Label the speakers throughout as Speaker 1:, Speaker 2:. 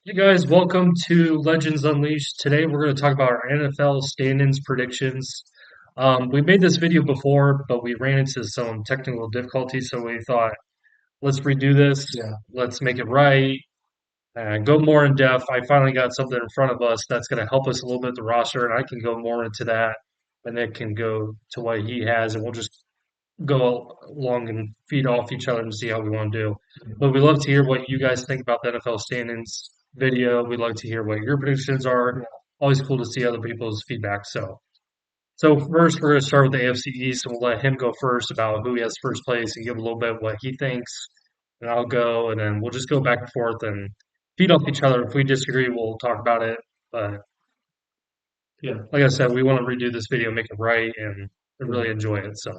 Speaker 1: Hey guys, welcome to Legends Unleashed. Today we're going to talk about our NFL stand-ins predictions. We made this video before, but we ran into some technical difficulties, so we thought, let's redo this.
Speaker 2: Yeah.
Speaker 1: Let's make it right and go more in depth. I finally got something in front of us that's going to help us a little bit with the roster, and I can go more into that, and Nick can go to what he has, and we'll just go along and feed off each other and see how we want to do. But we love to hear what you guys think about the NFL standings video. We'd like to hear what your predictions are. Always cool to see other people's feedback. So first we're going to start with the AFC East, and we'll let him go first about who he has first place and give a little bit of what he thinks, and I'll go, and then we'll just go back and forth and feed off each other. If we disagree, we'll talk about it. But yeah, like I said, we want to redo this video, make it right, and really enjoy it. So.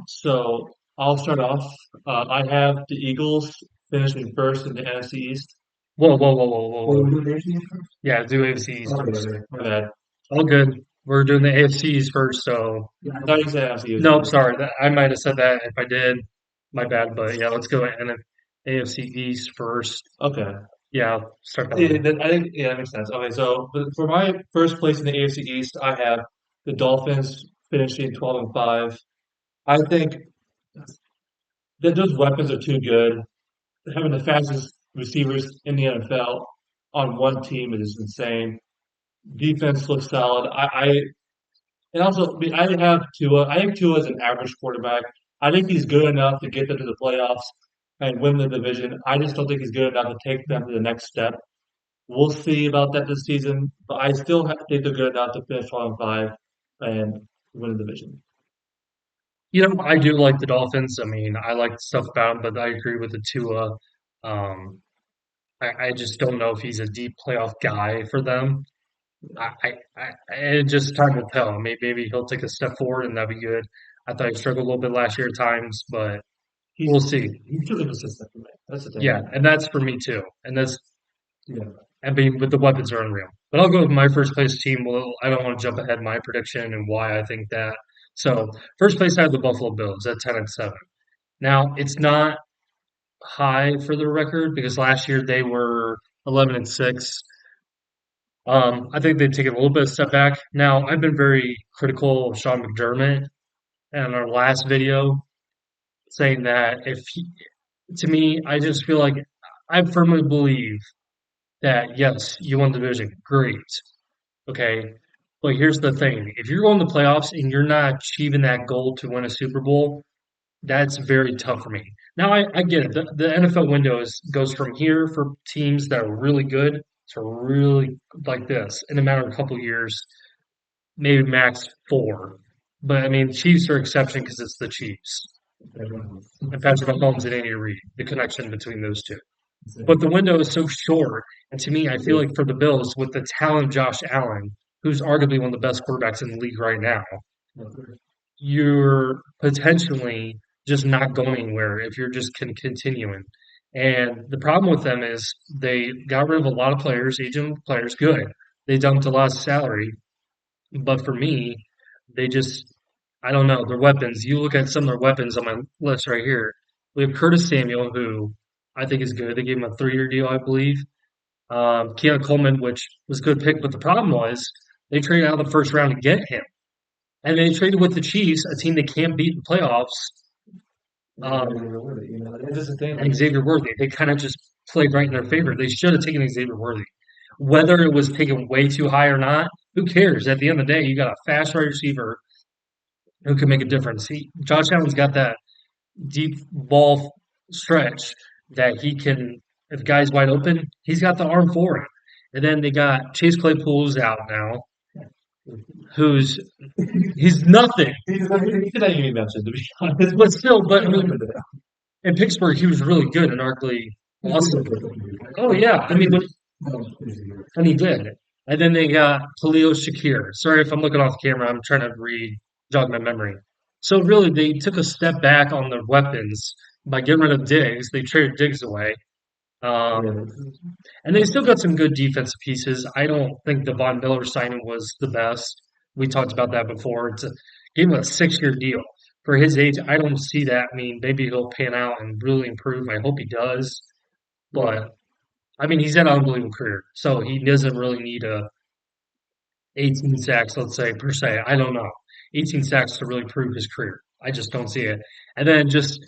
Speaker 2: So I'll start off. I have the Eagles finishing first in the NFC East.
Speaker 1: Whoa, whoa, whoa, whoa, whoa,
Speaker 2: Oh,
Speaker 1: whoa.
Speaker 2: we do the AFC East first?
Speaker 1: Yeah, do AFC East
Speaker 2: Okay,
Speaker 1: first.
Speaker 2: okay. My bad.
Speaker 1: All good. We're doing the AFCs first, so
Speaker 2: Yeah, I thought you said NFC East.
Speaker 1: nope, sorry. I might have said that. If I did, my bad. But yeah, let's go AFC East first.
Speaker 2: Okay.
Speaker 1: Yeah, start that
Speaker 2: Yeah,
Speaker 1: way.
Speaker 2: I think that makes sense. Okay, so for my first place in the AFC East, I have the Dolphins finishing 12-5. I think that those weapons are too good. Having the fastest receivers in the NFL on one team is insane. Defense looks solid. And also I have Tua. I think Tua is an average quarterback. I think he's good enough to get them to the playoffs and win the division. I just don't think he's good enough to take them to the next step. We'll see about that this season, but I still think they're good enough to finish 12-5 and win the division.
Speaker 1: I do like the Dolphins. I mean, I like the stuff about them, but I agree with the Tua. Um, I just don't know if he's a deep playoff guy for them. It just time will tell. Maybe he'll take a step forward and that'd be good. I thought he struggled a little bit last year at times, but we'll
Speaker 2: He's
Speaker 1: see.
Speaker 2: he's really consistent for me. That's the thing.
Speaker 1: Yeah, and that's for me too. And that's
Speaker 2: Yeah.
Speaker 1: I mean, with the weapons are unreal. But I'll go with my first place team. Well, I don't want to jump ahead my prediction and why I think that. So first place I have the Buffalo Bills at 10-7. Now it's not high for the record because last year they were 11-6. I think they've taken a little bit of step back. Now I've been very critical of Sean McDermott in our last video, saying that to me, I just feel like I firmly believe that yes, you won the division, great, okay. But here's the thing: if you're going to the playoffs and you're not achieving that goal to win a Super Bowl, that's very tough for me. Now I get it. The NFL window goes from here for teams that are really good to really like this in a matter of a couple years, maybe max four. But I mean, Chiefs are exception because it's the Chiefs and Patrick Mahomes and Andy Reid, the connection between those two. But the window is so short, and to me, I feel like for the Bills, with the talent of Josh Allen, who's arguably one of the best quarterbacks in the league right now, you're potentially just not going anywhere if you're just continuing. And the problem with them is they got rid of a lot of players, aging players, good. They dumped a lot of salary, but for me, they just, I don't know, their weapons. You look at some of their weapons on my list right here. We have Curtis Samuel, who I think is good. They gave him a 3-year deal, I believe. Keon Coleman, which was a good pick, but the problem was they traded out of the first round to get him. And they traded with the Chiefs, a team they can't beat in the playoffs,
Speaker 2: That's just the thing.
Speaker 1: and Xavier Worthy. They kind of just played right in their favor. They should have taken Xavier Worthy. Whether it was taken way too high or not, who cares? At the end of the day, you got a fast wide receiver who can make a difference. Josh Allen's got that deep ball stretch that he can, if the guy's wide open, he's got the arm for it. And then they got Chase Claypool's out now, who's he's nothing.
Speaker 2: He's not even mentioned, to be honest.
Speaker 1: But still, but I mean, in Pittsburgh, he was really good and arguably awesome. Oh yeah, I mean, and he did. And then they got Khalil Shakir. Sorry if I'm looking off camera. I'm trying to jog my memory. So really, they took a step back on their weapons by getting rid of Diggs. They traded Diggs away, um, and they still got some good defensive pieces. I don't think the Von Miller signing was the best. We talked about that before. Gave him a 6-year deal for his age. I don't see that. I mean, maybe he'll pan out and really improve. I hope he does, but I mean, he's had an unbelievable career, so he doesn't really need a 18 sacks, let's say, per se. I don't know. 18 sacks to really prove his career. I just don't see it. And then just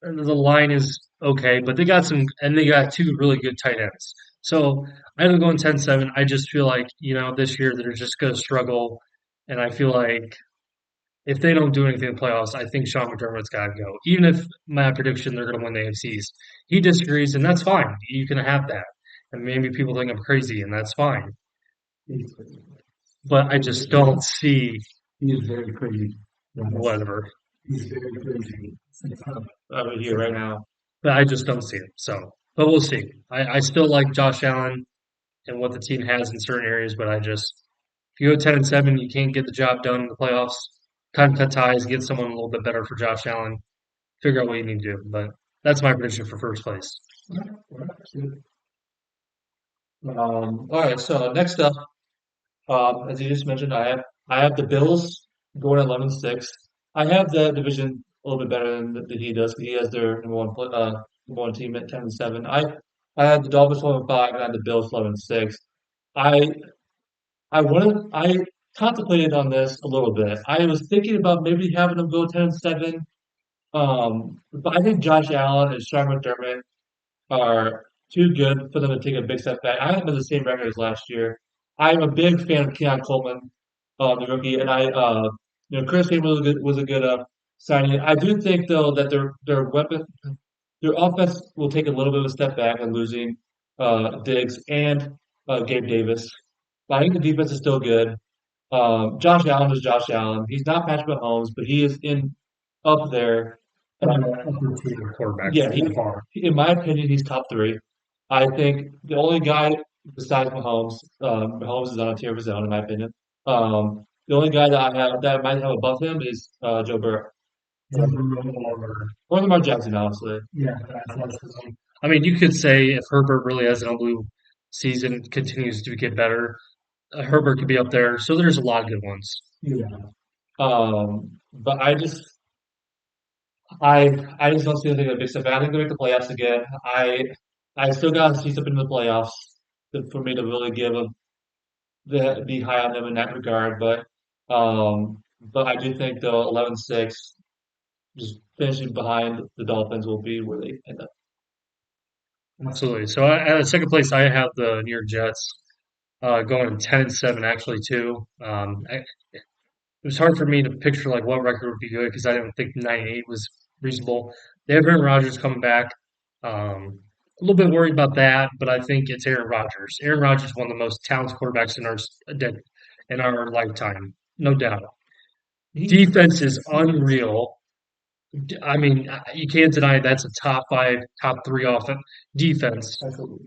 Speaker 1: the line is okay, but they got some, and they got two really good tight ends. So I don't go in 10-7. I just feel like, this year they're just going to struggle. And I feel like if they don't do anything in the playoffs, I think Sean McDermott's got to go. Even if my prediction they're going to win the AFCs. He disagrees, and that's fine. You can have that. And maybe people think I'm crazy, and that's fine. But I just don't see
Speaker 2: He is very crazy.
Speaker 1: whatever.
Speaker 2: He's very crazy. Over here right now.
Speaker 1: But I just don't see it. So, but we'll see. I still like Josh Allen and what the team has in certain areas, but if you go 10-7, you can't get the job done in the playoffs. Kind of cut ties, get someone a little bit better for Josh Allen. Figure out what you need to do. But that's my prediction for first place.
Speaker 2: All right, so next up, as you just mentioned, I have the Bills going at 11-6. I have the division a little bit better than he does. He has their number one team at 10-7. I had the Dolphins 12-5, and I had the Bills 11-6. I I contemplated on this a little bit. I was thinking about maybe having them go 10-7. But I think Josh Allen and Sean McDermott are too good for them to take a big step back. I have them in the same record as last year. I'm a big fan of Keon Coleman, the rookie, and Chris Hayden was a good signing. I do think though that their offense will take a little bit of a step back in losing Diggs and Gabe Davis. But I think the defense is still good. Josh Allen is Josh Allen. He's not Patrick Mahomes, but he is in up there.
Speaker 1: Upper tier quarterbacks
Speaker 2: Yeah,
Speaker 1: by far.
Speaker 2: in my opinion, he's top three. I think the only guy besides Mahomes, Mahomes is on a tier of his own, in my opinion. The only guy that I have that might have above him is Joe Burrow or Lamar Jackson, honestly.
Speaker 1: Yeah, I mean, you could say if Herbert really has an unbelievable season, continues to get better, Herbert could be up there. So there's a lot of good ones.
Speaker 2: But I just don't see anything a big step. I think they make the playoffs again. I still got to see something in the playoffs for me to really be high on them in that regard. But I do think though 11-6, just finishing behind the Dolphins will be where they end up.
Speaker 1: Absolutely. So at second place, I have the New York Jets going 10-7 actually too. It was hard for me to picture like what record would be good because I didn't think 9-8 was reasonable. They have Aaron Rodgers coming back. A little bit worried about that, but I think it's Aaron Rodgers. Aaron Rodgers is one of the most talented quarterbacks in our lifetime, no doubt. Defense is unreal. I mean, you can't deny that's a top five, top three offense defense.
Speaker 2: Absolutely.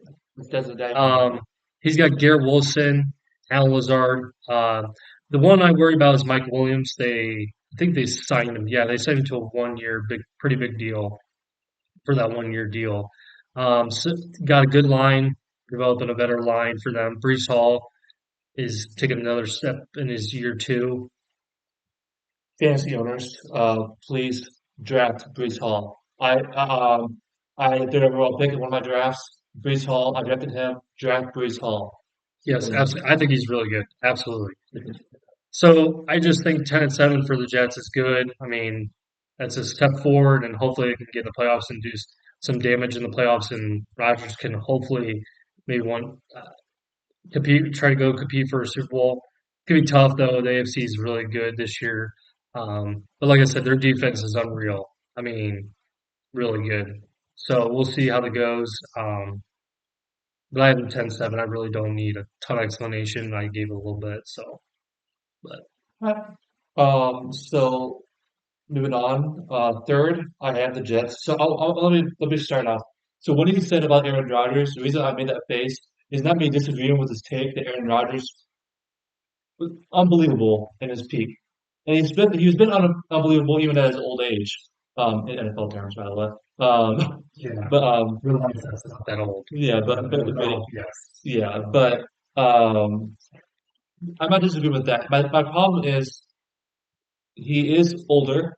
Speaker 2: That's a
Speaker 1: He's got Garrett Wilson, Alan Lazard. The one I worry about is Mike Williams. I think they signed him. Yeah, they signed him to a 1 year, pretty big deal for that 1 year deal. So got a good line, developing a better line for them. Brees Hall is taking another step in his year two.
Speaker 2: fantasy owners, please draft Brees Hall. I did a overall pick in one of my drafts. Brees Hall, I drafted him. Draft Brees Hall.
Speaker 1: Yes, absolutely. I think he's really good. Absolutely. So I just think 10-7 for the Jets is good. I mean, that's a step forward, and hopefully they can get in the playoffs and do some damage in the playoffs, and Rodgers can hopefully maybe try to go compete for a Super Bowl. It's gonna be tough though. The AFC is really good this year, but like I said, their defense is unreal. I mean, really good. So we'll see how that goes. But I have them 10-7. I really don't need a ton of explanation. I gave it a little bit, so but.
Speaker 2: So moving on, third, I have the Jets. So let me start off. So what you said about Aaron Rodgers, the reason I made that face is not me disagreeing with his take that Aaron Rodgers was unbelievable in his peak, and he's been unbelievable even at his old age, in NFL terms, by the way.
Speaker 1: Yeah,
Speaker 2: But
Speaker 1: realize that's not that old.
Speaker 2: yeah, but
Speaker 1: Yes.
Speaker 2: yeah, but I'm not disagreeing with that. My problem is he is older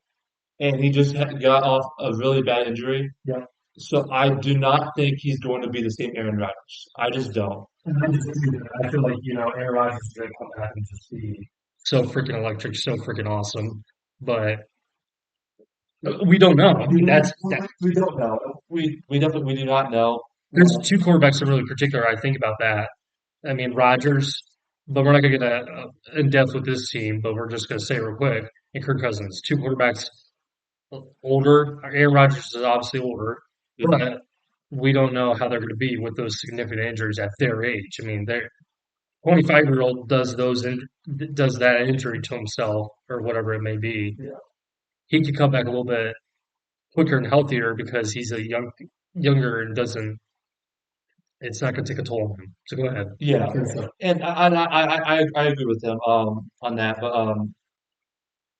Speaker 2: and he just got off a really bad injury.
Speaker 1: Yeah.
Speaker 2: So I do not think he's going to be the same Aaron Rodgers. I just don't.
Speaker 1: And I just do that. I feel like, Aaron Rodgers is going to come back and just be so freaking electric, so freaking awesome. But we don't know. I mean,
Speaker 2: We don't know. We definitely we do not know.
Speaker 1: there's two quarterbacks in really particular I think about that. I mean, Rodgers, but we're not going to get in depth with this team, but we're just going to say it real quick. And Kirk Cousins, two quarterbacks older. Aaron Rodgers is obviously older,
Speaker 2: Yeah.
Speaker 1: but we don't know how they're going to be with those significant injuries at their age. I mean, they're 25-year-old does that injury to himself or whatever it may be.
Speaker 2: Yeah.
Speaker 1: He could come back a little bit quicker and healthier because he's a younger and doesn't. It's not going to take a toll on him. So go ahead.
Speaker 2: Yeah, and I agree with him on that, but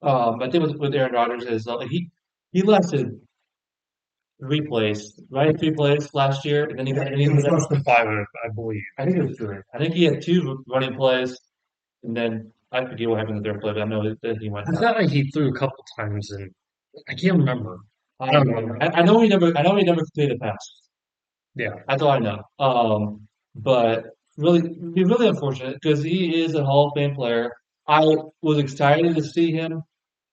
Speaker 2: I think with Aaron Rodgers is he lasted 3 plays, right? 3 plays last year, and then
Speaker 1: It was less than five, I believe.
Speaker 2: I think it was 3. I think he had 2 running plays, and then I forget what happened in the third play, but I know that he went
Speaker 1: I
Speaker 2: down.
Speaker 1: thought like he threw a couple times, and I can't remember. I
Speaker 2: I
Speaker 1: don't
Speaker 2: don't know.
Speaker 1: remember.
Speaker 2: I know he never completed a pass.
Speaker 1: Yeah.
Speaker 2: That's all I know. But really, be really unfortunate because he is a Hall of Fame player. I was excited to see him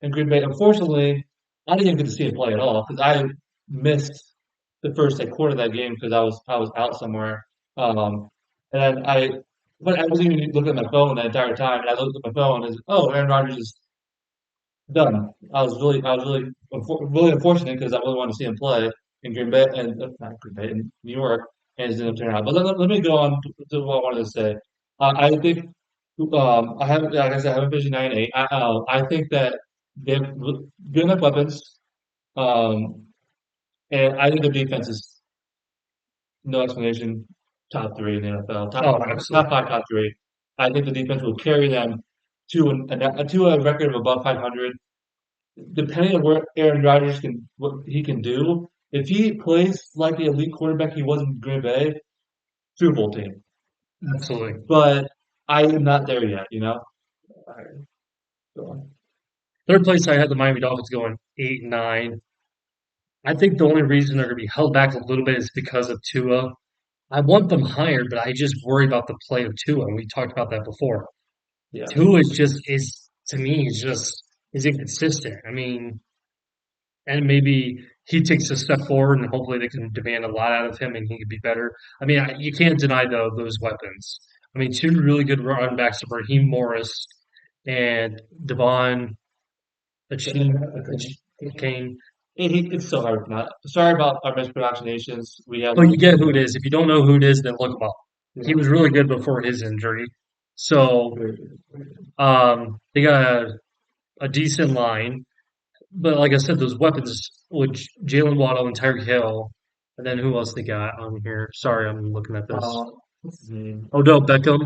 Speaker 2: in Green Bay. Unfortunately, I didn't even get to see him play at all because I missed the first like quarter of that game because I was out somewhere. And but I wasn't even looking at my phone the entire time. And I looked at my phone and oh, Aaron Rodgers is done. I was really unfortunate because I really wanted to see him play in Green Bay and not Green Bay in New York, and it didn't turn out. But let me go on to what I wanted to say. I think I haven't, like I said, I haven't finished 9-8. I think that they have good enough weapons, um, and I think their defense is no explanation. Top three in the NFL,
Speaker 1: Oh,
Speaker 2: top
Speaker 1: absolutely.
Speaker 2: five, top three. I think the defense will carry them to a record of above 500 depending on where Aaron Rodgers can what he can do, if he plays like the elite quarterback he was in Green Bay, Super Bowl team.
Speaker 1: Absolutely.
Speaker 2: But I am not there yet, you know. Alright, go on.
Speaker 1: Third place, I had the Miami Dolphins going 8-9. I think the only reason they're going to be held back a little bit is because of Tua. I want them higher, but I just worry about the play of Tua, and we talked about that before.
Speaker 2: Yeah,
Speaker 1: Tua is to me is just is inconsistent. I mean, and maybe he takes a step forward, and hopefully they can demand a lot out of him, and he can be better. I mean, you can't deny those weapons. I mean, two really good run backs are Raheem Morris and Devon Achane.
Speaker 2: it's so hard not. Sorry about our mispronunciations. We have
Speaker 1: But you get who it is. If you don't know who it is, then look him up. He
Speaker 2: yeah,
Speaker 1: was really good before his injury. So
Speaker 2: very good, very good.
Speaker 1: they got a decent line. But like I said, those weapons with Jalen Waddle and Tyreek Hill, and then who else they got on here? Sorry, I'm looking at this.
Speaker 2: What's his name?
Speaker 1: Odell Beckham.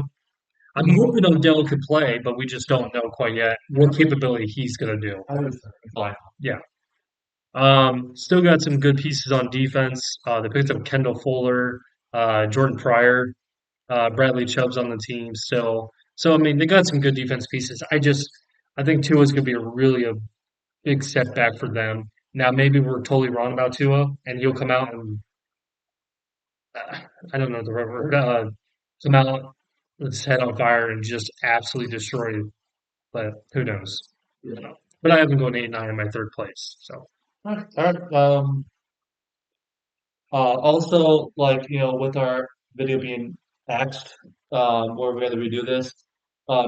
Speaker 1: I'm hoping Odell could play, but we just don't know quite yet what capability he's going to do.
Speaker 2: I was fine.
Speaker 1: Yeah. Still got some good pieces on defense. They picked up Kendall Fuller, Jordan Pryor, Bradley Chubb's on the team still. So I mean, they got some good defense pieces. I think Tua's going to be a big setback for them. Now, maybe we're totally wrong about Tua, and he'll come out and uh, I don't know the right word. Come out with his head on fire and just absolutely destroy you. But who knows?
Speaker 2: Yeah.
Speaker 1: But I have him going 8-9 in my third place. So
Speaker 2: All right. Also, like, with our video being axed, or we had to redo this,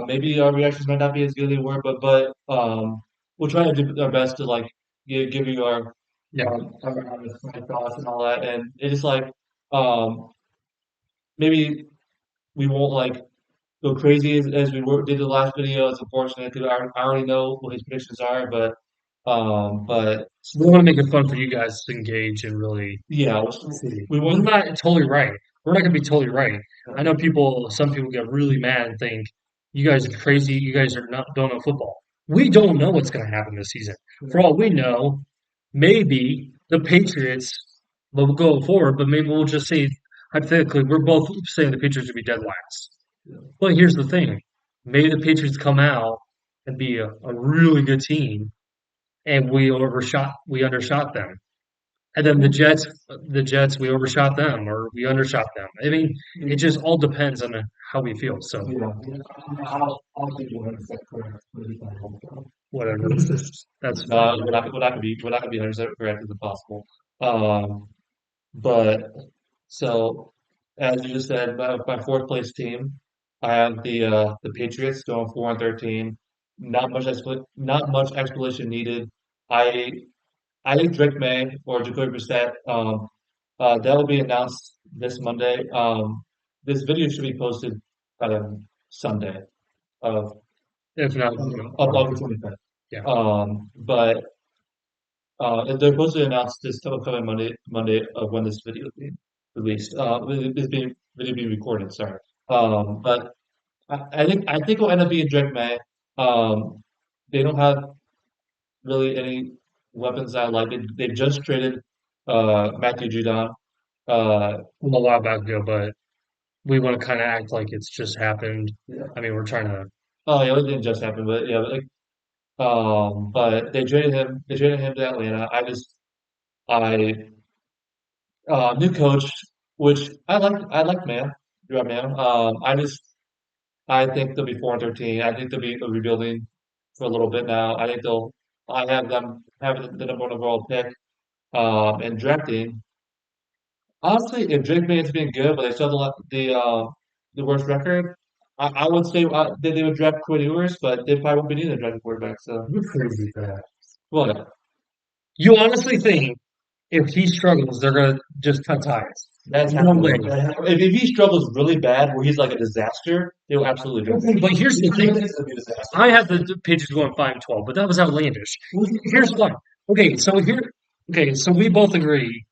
Speaker 2: maybe our reactions might not be as good as they were, but we'll try to do our best to like give you
Speaker 1: yeah,
Speaker 2: our honest my thoughts and all that. And it's just like, um, maybe we won't like go crazy as did the last video. It's unfortunate because I already know what his predictions are, but
Speaker 1: we want to make it fun for you guys to engage and really
Speaker 2: yeah,
Speaker 1: see.
Speaker 2: we
Speaker 1: We're
Speaker 2: want.
Speaker 1: not totally right. We're not going to be totally right. I know some people get really mad and think you guys are crazy. You guys are not don't know football. We don't know what's going to happen this season. For all we know, maybe the Patriots will go forward, but maybe we'll just say hypothetically we're both saying the Patriots will be dead last. But here's the thing: maybe the Patriots come out and be a really good team, and we undershot them. And then the Jets, we overshot them or we undershot them. I mean, it just all depends on how we feel. So
Speaker 2: Yeah, I'll give you 100% correct.
Speaker 1: whatever, that's
Speaker 2: No,
Speaker 1: fine.
Speaker 2: we're not gonna be 100% correct as impossible. Um, but so as you just said, my fourth place team, I have the Patriots going 4-13. Not much explanation needed. I I think Drake May or Jacoby Brissett, that will be announced this Monday. This video should be posted Sunday of
Speaker 1: If not,
Speaker 2: of August 25th.
Speaker 1: yeah.
Speaker 2: But they're supposed to announce this upcoming Monday of when this video is being released. This being video being recorded. Sorry. But I think it'll end up being Drake May. Um, they don't have really any weapons I like. They just traded Matthew Judon. Uh,
Speaker 1: A while back ago, but we want to kind of act like it's just happened. I mean, we're trying to.
Speaker 2: oh yeah, it didn't just happen, but yeah, like but they traded him. They traded him to Atlanta. I new coach, which I like man, yeah, man. I think they'll be 4-13. I think they'll be rebuilding for a little bit now. I have them having the number one overall pick. And drafting. Honestly, if Drake May's been good, but they still have the worst record, I would say that they would draft Quinn Ewers, but they probably won't be needing a draft quarterback. So,
Speaker 1: You're crazy for that.
Speaker 2: well, yeah,
Speaker 1: You honestly think if he struggles, they're gonna just cut ties?
Speaker 2: that's
Speaker 1: No
Speaker 2: happening.
Speaker 1: way.
Speaker 2: If he struggles really bad, where he's like a disaster, they will absolutely draft him.
Speaker 1: Okay, but here's the thing.
Speaker 2: It's gonna be a disaster.
Speaker 1: I had the Patriots going 5-12, but that was outlandish. Here's why. Okay, so here. Okay, so we both agree.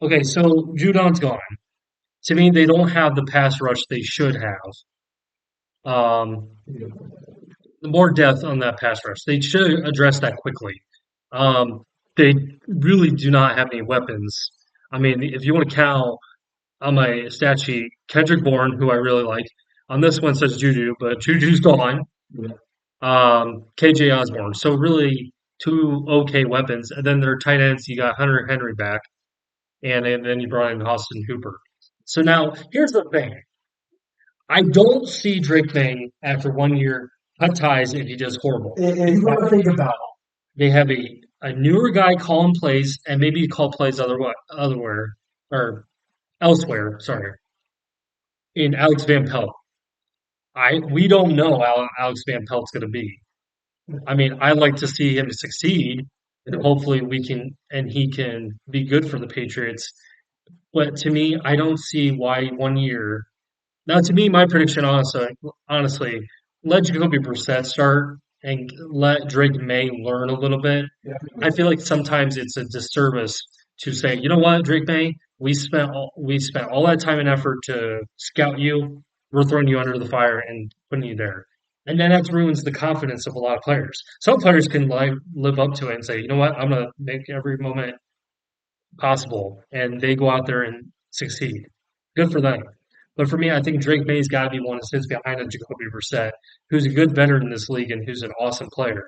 Speaker 1: Okay, so Judon's gone. To me, they don't have the pass rush they should have. Um, more depth on that pass rush. They should address that quickly. Um, they really do not have any weapons. I mean, if you want to count on my stat sheet, Kendrick Bourne, who I really like, on this one says Juju, but Juju's gone.
Speaker 2: Yeah.
Speaker 1: KJ Osborne. So really two okay weapons. And then their tight ends, you got Hunter Henry back, and then you brought in Austin Hooper. So now here's the thing. I don't see Drake May after 1 year cut ties if he does horrible. You got to think about they have a newer guy calling plays and maybe call plays otherwhere or elsewhere. Sorry, in Alex Van Pelt. We don't know how Alex Van Pelt's going to be. I mean, I like to see him succeed, and hopefully we can and he can be good for the Patriots. But to me, I don't see why 1 year. Now, to me, my prediction, honestly, let Jacoby Brissett start and let Drake May learn a little bit. I feel like sometimes it's a disservice to say, you know what, Drake May, we spent all that time and effort to scout you. We're throwing you under the fire and putting you there. And then that ruins the confidence of a lot of players. Some players can live up to it and say, you know what, I'm going to make every moment possible, and they go out there and succeed. Good for them. But for me, I think Drake May's got to be one that sits behind a Jacoby Brissett, who's a good veteran in this league and who's an awesome player.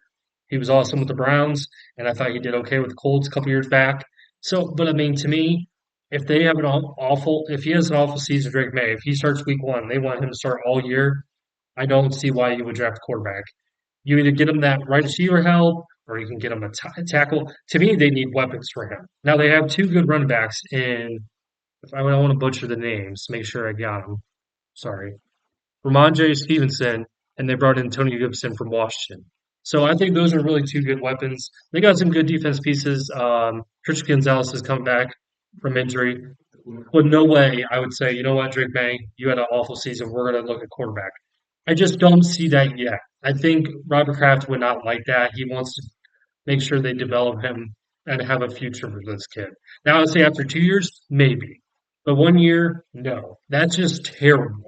Speaker 1: He was awesome with the Browns, and I thought he did okay with the Colts a couple years back. So, but I mean, to me, if they have if he has an awful season, Drake May, if he starts week one, they want him to start all year. I don't see why you would draft a quarterback. You either get him that right receiver help, or you can get him a tackle. To me, they need weapons for him. Now they have two good running backs in. If I don't want to butcher the names, make sure I got them. Sorry, Ramondre Stevenson, and they brought in Tony Gibson from Washington. So I think those are really two good weapons. They got some good defense pieces. Christian Gonzalez has come back from injury. But no way I would say, you know what, Drake May, you had an awful season. We're going to look at quarterback. I just don't see that yet. I think Robert Kraft would not like that. He wants to make sure they develop him and have a future for this kid. Now, I'd say after 2 years, maybe. But 1 year, no. That's just terrible.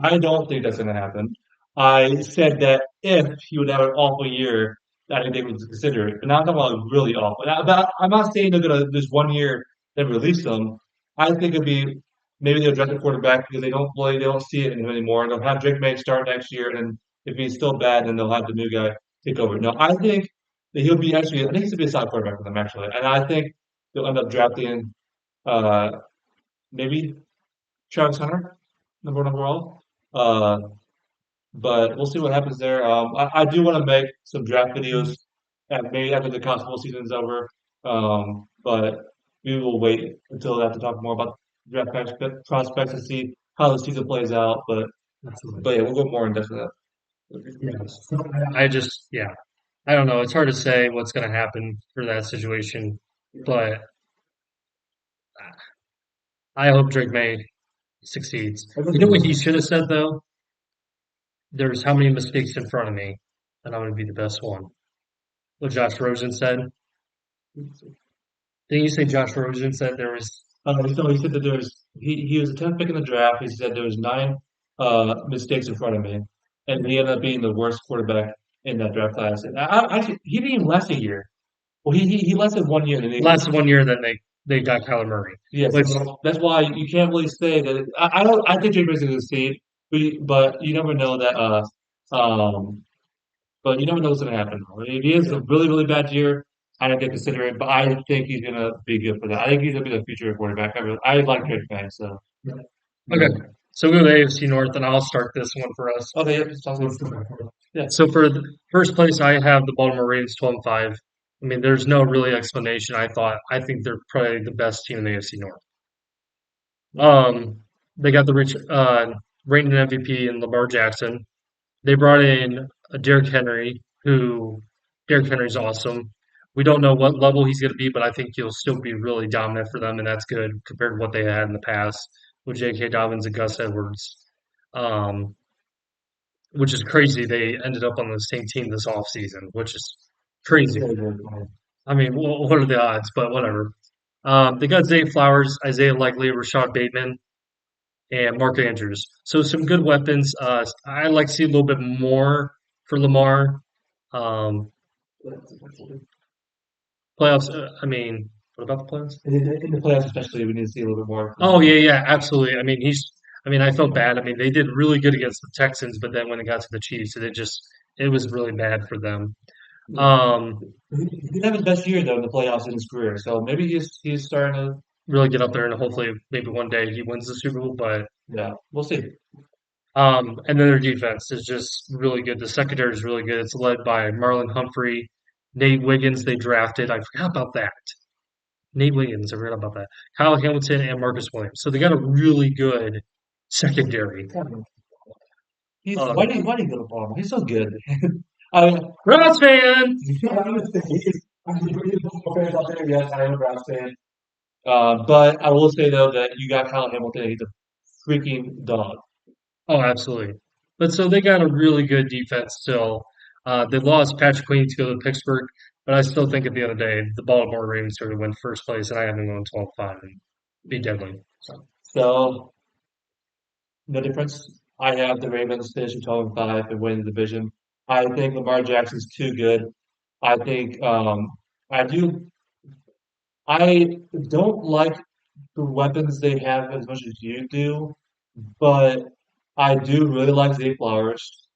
Speaker 2: I don't think that's going to happen. I said that if he would have an awful year, I think they would consider it. But now I'm talking about really awful. I'm not saying they're going to this 1 year then release them. I think it'd be maybe they'll draft a quarterback because they don't see it in him anymore. They'll have Drake May start next year, and if he's still bad, then they'll have the new guy take over. No, I think he'll be actually. I think he's gonna be a solid quarterback for them actually, and I think they'll end up drafting uh maybe Travis Hunter, number one overall. Uh, but we'll see what happens there. I do want to make some draft videos maybe after the college football season is over. But we will wait until after to talk more about prospects to see how the season plays out. But yeah, we'll go more in depth with that.
Speaker 1: Yes. Yeah, I don't know. It's hard to say what's going to happen for that situation, but I hope Drake May succeeds. You know what he should have said though? There's how many mistakes in front of me, and I'm going to be the best one. What Josh Rosen said. Didn't you say Josh Rosen said there was?
Speaker 2: So he said that he was the 10th pick in the draft. He said there was nine mistakes in front of me, and he ended up being the worst quarterback in that draft class. And actually, he didn't even last a year. Well, he lasted 1 year, and then
Speaker 1: Lasted 1 year, then they got Kyler Murray,
Speaker 2: yes,
Speaker 1: which
Speaker 2: so that's why you can't really say that. I don't. I think Jake Bray's going to succeed, but you never know that. Um, but you never know what's going to happen. If he has a really really bad year, I don't get to consider it. But I think he's going to be good for that. I think he's going to be the future quarterback. I like Drake May, so
Speaker 1: okay.
Speaker 2: yeah.
Speaker 1: So we go to AFC North, and I'll start this one for us.
Speaker 2: Okay, yeah, sounds good. Yeah.
Speaker 1: So for the first place, I have the Baltimore Ravens 12-5. I mean, there's no really explanation. I think they're probably the best team in the AFC North. They got the reigning MVP in Lamar Jackson. They brought in Derrick Henry, who Derrick Henry's awesome. We don't know what level he's going to be, but I think he'll still be really dominant for them, and that's good compared to what they had in the past with J.K. Dobbins and Gus Edwards. Um, which is crazy. They ended up on the same team this offseason, which is crazy. I mean, what are the odds? But whatever. They got Zay Flowers, Isaiah Likely, Rashad Bateman, and Mark Andrews. So some good weapons. I like to see a little bit more for Lamar. Um, playoffs. I mean, what about the playoffs?
Speaker 2: In the playoffs, especially, we need to see a little bit more.
Speaker 1: Oh yeah, yeah, absolutely. I mean, he's. I mean, I felt bad. I mean, they did really good against the Texans, but then when it got to the Chiefs, it was really bad for them. Um,
Speaker 2: He did have his best year though in the playoffs in his career, so maybe he's starting to.
Speaker 1: really get up there, and hopefully, maybe one day he wins the Super Bowl. But
Speaker 2: Yeah, we'll see.
Speaker 1: and then their defense is just really good. The secondary is really good. It's led by Marlon Humphrey, Nate Wiggins. They drafted. I forgot about that. Nate Wiggins. I forgot about that. Kyle Hamilton and Marcus Williams. So they got a really good secondary.
Speaker 2: He's
Speaker 1: Um,
Speaker 2: why do you go to Baltimore? He's so good. I mean,
Speaker 1: Browns fan.
Speaker 2: I would say he's pretty good fans out there. Yes, I am a Browns fan. But I will say though that you got Kyle Hamilton. He's a freaking dog.
Speaker 1: Oh, absolutely. But so they got a really good defense still. They lost Patrick Queen to go to Pittsburgh, but I still think at the end of the day, the Baltimore Ravens are going to win first place, and I have them going 12-5 and be deadly.
Speaker 2: So the difference, I have the Ravens finishing 12-5 and winning the division. I think Lamar Jackson's too good. I think I do. I don't like the weapons they have as much as you do, but I do really like Zay Flowers.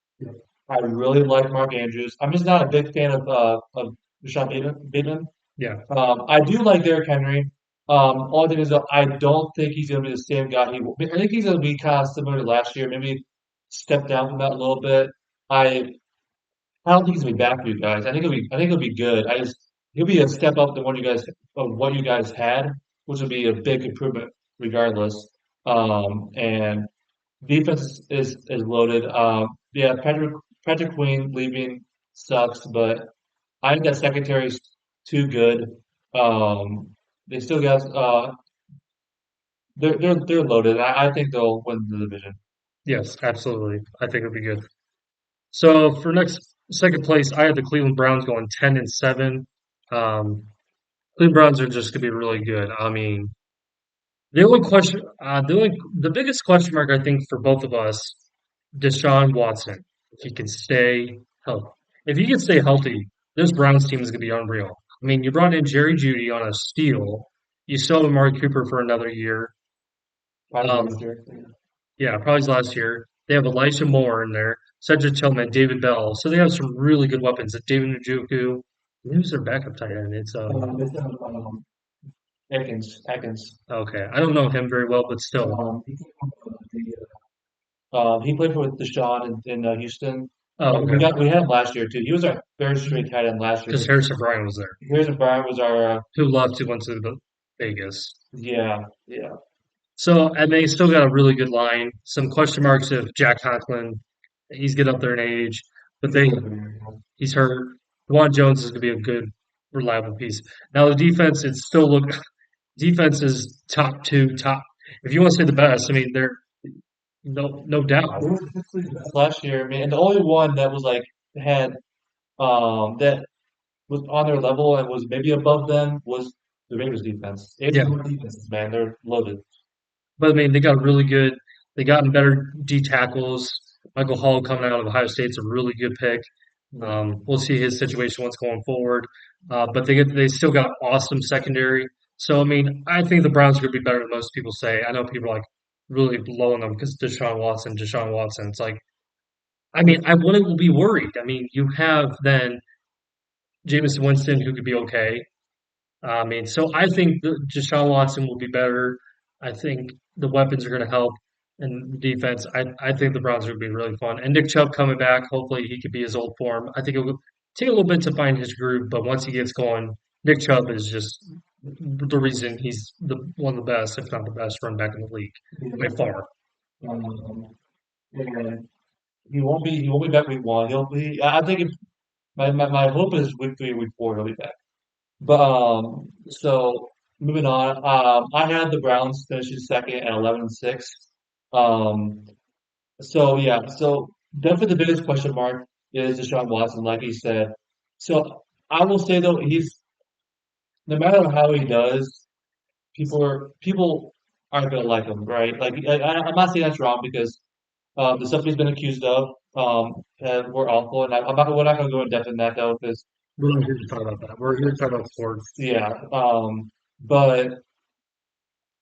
Speaker 2: I really like Mark Andrews. I'm just not a big fan of Rashad Bateman.
Speaker 1: Yeah.
Speaker 2: I do like Derrick Henry. Only thing is that I don't think he's going to be the same guy I think he's going to be kind of similar to last year. Maybe step down from that a little bit. I I don't think he's gonna be back for you guys. I think he'll be good. He'll be a step up than what you guys had, which would be a big improvement regardless. And defense is loaded. Yeah, Patrick Queen leaving sucks, but I think that secondary's too good. They still got they're loaded. I think they'll win the division.
Speaker 1: Yes, absolutely. I think it'll be good. So for next second place, I have the Cleveland Browns going 10-7. Um, Cleveland Browns are just gonna be really good. I mean, the biggest question mark I think for both of us, Deshaun Watson, if he can stay healthy. If he can stay healthy, this Browns team is gonna be unreal. I mean, you brought in Jerry Jeudy on a steal. You still have Amari Cooper for another year.
Speaker 2: Probably
Speaker 1: Um,
Speaker 2: last year.
Speaker 1: yeah, probably his last year. They have Elisha Moore in there, Cedric Tillman, David Bell. So they have some really good weapons. David Njoku. Who's their backup tight end? It's
Speaker 2: It's Atkins.
Speaker 1: okay. I don't know him very well, but still.
Speaker 2: He came from he played for with Deshaun in Houston.
Speaker 1: Oh,
Speaker 2: We
Speaker 1: okay.
Speaker 2: got we had him last year too. He was our third string tight end last year.
Speaker 1: Because Harrison Bryant was there,
Speaker 2: Harrison Bryant was our
Speaker 1: who left to went to the Vegas.
Speaker 2: yeah.
Speaker 1: So, and they still got a really good line. Some question marks if Jack Conklin, he's getting up there in age, but he's hurt. Juwan Jones is going to be a good, reliable piece. Now the defense, it's still look defense is top two, top. If you want to say the best, I mean they're no doubt.
Speaker 2: Last year, I mean, and the only one that was like had that was on their level and was maybe above them was the Raiders defense.
Speaker 1: Yeah,
Speaker 2: Eight defenses, man, they're loaded.
Speaker 1: but I mean they got really good. They gotten better D tackles. Michael Hall coming out of Ohio State's a really good pick. We'll see his situation once going forward. But they still got awesome secondary. So I mean, I think the Browns are going to be better than most people say. I know people are like really low on them because Deshaun Watson, Deshaun Watson. It's like, I mean, I wouldn't be worried. I mean, you have then Jameis Winston who could be okay. I mean, so I think Deshaun Watson will be better. I think the weapons are going to help and defense. I think the Browns are going to be really fun. And Nick Chubb coming back, hopefully he could be his old form. I think it will take a little bit to find his groove, but once he gets going, Nick Chubb is just the reason he's the one of the best, if not the best, run back in the league by far.
Speaker 2: Um, and he won't be back week one. He'll be. I think if, my hope is week three, week four, he'll be back. But so moving on, I had the Browns finishing second at 11-6. Um, so yeah, so definitely the biggest question mark is Deshaun Watson, like he said. So I will say though, he's no matter how he does, people aren't gonna like him, right? Like I'm not saying that's wrong because the stuff he's been accused of were awful, and we're not gonna go in depth in that though, because
Speaker 1: We're not here to talk about that. We're here to talk about sports.
Speaker 2: yeah, but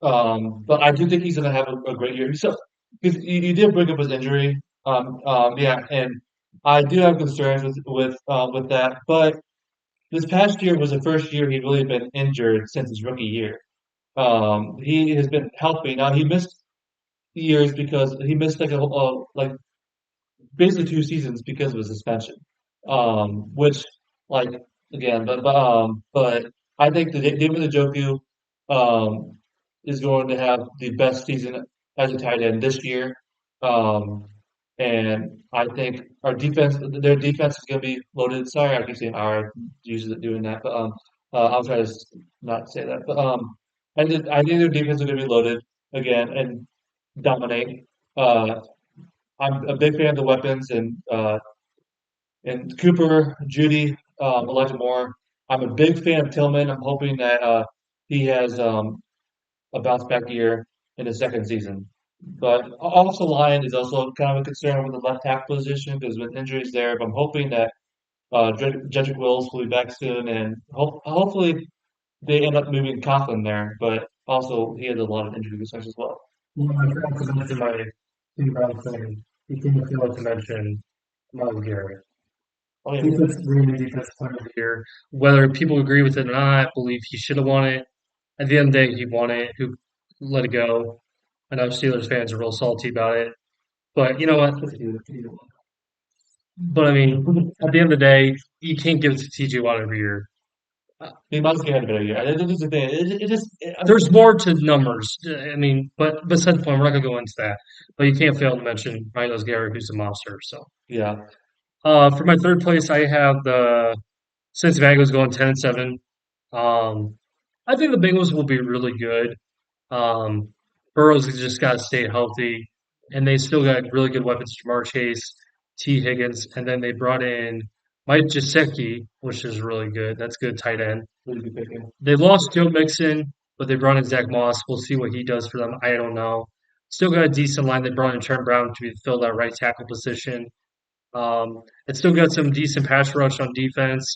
Speaker 2: but I do think he's going to have a great year. So, because you did bring up his injury, yeah, and I do have concerns with that. But this past year was the first year he'd really been injured since his rookie year. He has been healthy. Now he missed years because he missed like basically 2 seasons because of his suspension. Which like again, but I think that David Njoku um is going to have the best season as a tight end this year. Um, and I think their defense is going to be loaded. Sorry, I keep saying our uses it doing that, but I'll try to not say that. But I think their defense is going to be loaded again and dominate. Uh, I'm a big fan of the weapons and Cooper, Judy, Elijah Moore. I'm a big fan of Tillman. I'm hoping that he has a bounce back year in his second season. But also Lyon is also kind of a concern with the left tackle position because with injuries there. But I'm hoping that Jedrick Wills will be back soon, and hopefully they end up moving Conklin there. But also he has a lot of injury concerns as well.
Speaker 1: Well, I forgot to mention my 2000 18 failed to mention Miles Garrett.
Speaker 2: Oh yeah,
Speaker 1: Defense, really defense player of the year. Whether people agree with it or not, I believe he should have won it. At the end of the day, he won it. Who let it go? I know Steelers fans are real salty about it, but you know what? But I mean, at the end of the day, you can't give it to TJ Watt every year. Uh,
Speaker 2: he must get a better year. This is the thing. It just
Speaker 1: There's more to numbers. I mean, but besides the point, we're not gonna go into that. But you can't fail to mention Miles Garrett, who's a monster. So,
Speaker 2: yeah.
Speaker 1: for my third place, I have the Cincinnati Bengals going 10-7. Um, I think the Bengals will be really good. Burrow's just got to stay healthy, and they still got really good weapons: Jamar Chase, T. Higgins, and then they brought in Mike Gesicki, which is really good. That's good tight end.
Speaker 2: Really good picking.
Speaker 1: They lost Joe Mixon, but they brought in Zach Moss. We'll see what he does for them. I don't know. Still got a decent line. They brought in Trent Brown to fill that right tackle position. It's still got some decent pass rush on defense,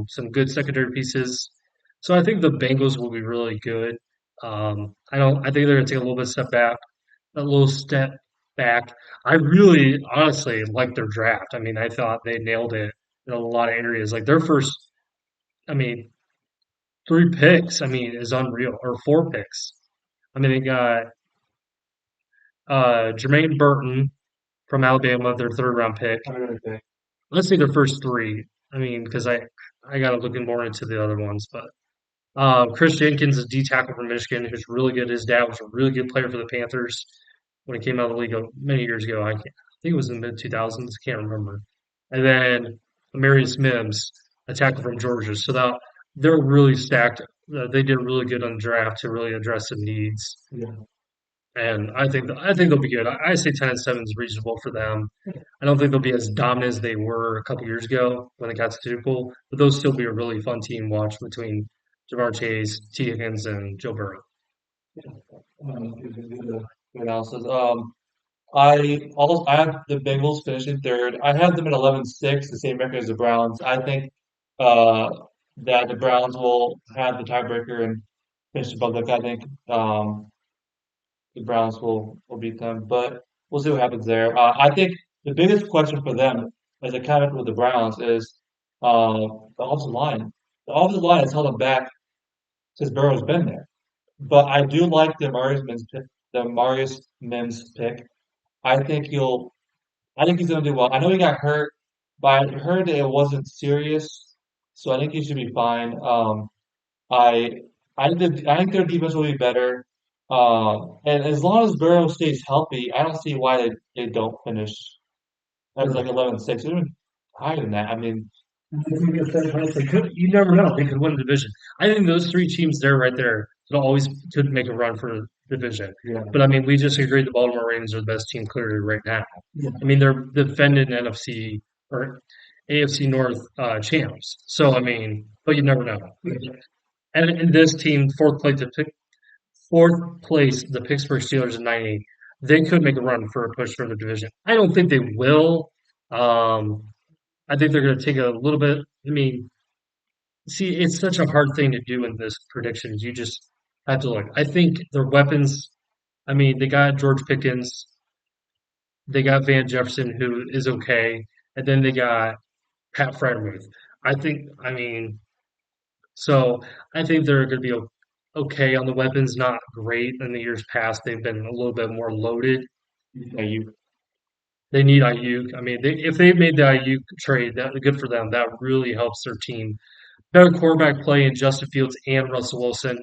Speaker 1: some good secondary pieces. So I think the Bengals will be really good. I think they're gonna take a little bit step back, a little step back. I really honestly like their draft. I mean, I thought they nailed it in a lot of areas. Like their first I mean, 3 picks. I mean, is unreal, or 4 picks. I mean, they got Jermaine Burton from Alabama, their third round pick.
Speaker 2: I really think.
Speaker 1: Let's say their first three. I mean, because I got to look more into the other ones, but Chris Jenkins is D tackle from Michigan, who's really good. His dad was a really good player for the Panthers when he came out of the league many years ago. I think it was in the mid 2000s. Can't remember. And then Amarius Mims, a tackle from Georgia. So that they're really stacked. They did really good on the draft to really address some needs.
Speaker 2: Yeah.
Speaker 1: And I think they'll be good. I say 10-7 is reasonable for them. I don't think they'll be as dominant as they were a couple years ago when they got to Super Bowl, but they'll still be a really fun team to watch between Jamar Chase, T. Higgins, and Joe Burrow.
Speaker 2: Good analysis. I have the Bengals finishing third. I have them at 11-6, the same record as the Browns. I think uh, that the Browns will have the tiebreaker and finish above them. I think the Browns will beat them, but we'll see what happens there. I think the biggest question for them, as a comment with the Browns, is the offensive line. The offensive line has held them back since Burrow's been there. But I do like the Marius Mims pick. I think he'll I think he's gonna do well. I know he got hurt, but I heard that it wasn't serious, so I think he should be fine. I I think their defense will be better. And as long as Burrow stays healthy, I don't see why they don't finish as like 11-6, even higher than that. I mean,
Speaker 1: They could, you never know. They could win the division. I think those three teams there, right there, could always could make a run for the division.
Speaker 2: yeah,
Speaker 1: But I mean, we just agreed the Baltimore Ravens are the best team clearly right now.
Speaker 2: yeah,
Speaker 1: I mean, they're defending NFC or AFC North champs. So I mean, but you never know. And in this team, fourth place, the Pittsburgh Steelers at 98. They could make a run for a push for the division. I don't think they will. Um, I think they're going to take a little bit. I mean, see, it's such a hard thing to do in this predictions. You just have to look. I think their weapons. I mean, they got George Pickens, they got Van Jefferson, who is okay, and then they got Pat Freiermuth. I think. I mean, so I think they're going to be okay on the weapons. Not great in the years past. They've been a little bit more loaded.
Speaker 2: yeah, you,
Speaker 1: They need Ayuk. I mean, if they made the Ayuk trade, that good for them. That really helps their team. Better quarterback play in Justin Fields and Russell Wilson.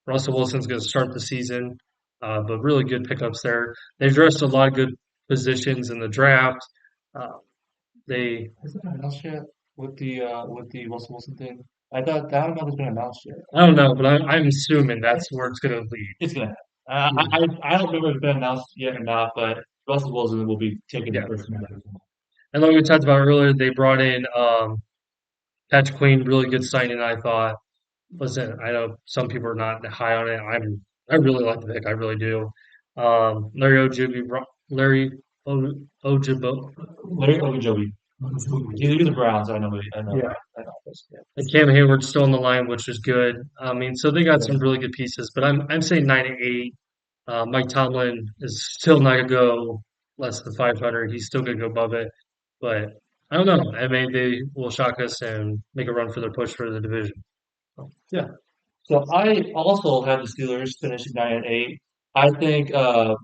Speaker 1: Russell Wilson's going to start the season, but really good pickups there. They addressed a lot of good positions in the draft. Uh, they,
Speaker 2: has it been announced yet with the Russell Wilson thing? I don't know if it's been announced yet.
Speaker 1: I don't know, but I'm assuming that's where it's going to lead.
Speaker 2: It's gonna happen. I don't remember if it's been announced yet or not, but Russell Wilson will be taking the
Speaker 1: Yeah,
Speaker 2: first one.
Speaker 1: and like we talked about earlier, they brought in Patrick Queen, really good signing. I thought. Listen, I know some people are not high on it. I really like the pick. I really do. Larry Ojabo,
Speaker 2: Larry Ogunjobi. He's the Browns. I know,
Speaker 1: yeah,
Speaker 2: I know this. Yeah.
Speaker 1: and Cam Hayward still on the line, which is good. I mean, so they got
Speaker 2: Yeah.
Speaker 1: some really good pieces. But I'm saying 9-8. Mike Tomlin is still not gonna go less than 500. He's still gonna go above it. But I don't know. I mean, they will shock us and make a run for their push for the division.
Speaker 2: Yeah. So I also have the Steelers finishing 9-8. I think I'm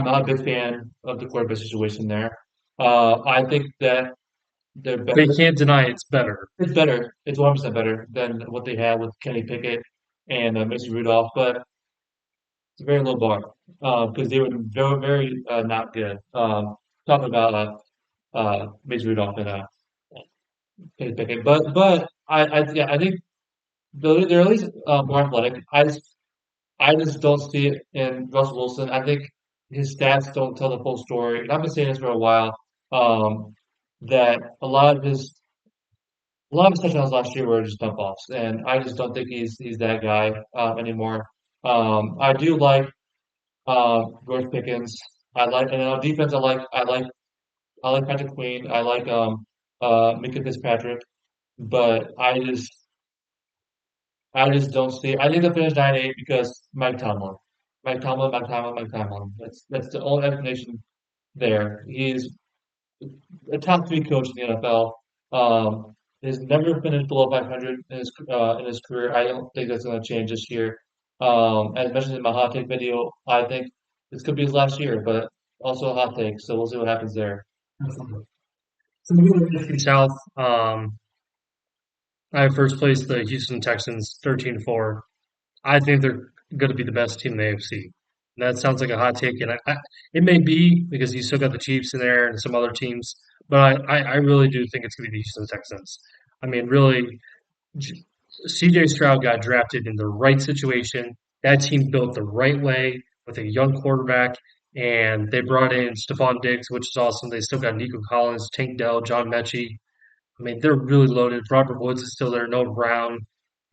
Speaker 2: not a big fan of the quarterback situation there. I think that they're
Speaker 1: They
Speaker 2: better.
Speaker 1: can't deny it's better.
Speaker 2: It's better. It's 100% better than what they had with Kenny Pickett and Mason Rudolph, but it's a very low bar because they were very not good. Talking about Mason Rudolph and Kenny Pickett, but yeah, I think they're at least more athletic. I just don't see it in Russell Wilson. I think his stats don't tell the full story. And I've been saying this for a while. That a lot of his touchdowns last year were just dump offs, and I just don't think he's that guy anymore. I do like George Pickens. I like and on defense. I like Patrick Queen. I like Mika Fitzpatrick, but I just don't see. I think they finished 9-8 because Mike Tomlin, Mike Tomlin, Mike Tomlin, Mike Tomlin. That's the only explanation there. He's a top three coach in the NFL. He's never finished below 500 in his career. I don't think that's going to change this year. As mentioned in my hot take video, I think this could be his last year, but also a hot take. So we'll see what happens there.
Speaker 1: So moving to the NFC South, I have first place the Houston Texans 13-4. I think they're going to be the best team in the AFC. That sounds like a hot take, and it may be because you still got the Chiefs in there and some other teams, but I really do think it's going to be the Houston Texans. I mean, really, CJ Stroud got drafted in the right situation. That team built the right way with a young quarterback, and they brought in Stephon Diggs, which is awesome. They still got Nico Collins, Tank Dell, John Mechie. I mean, they're really loaded. Robert Woods is still there. Noah Brown.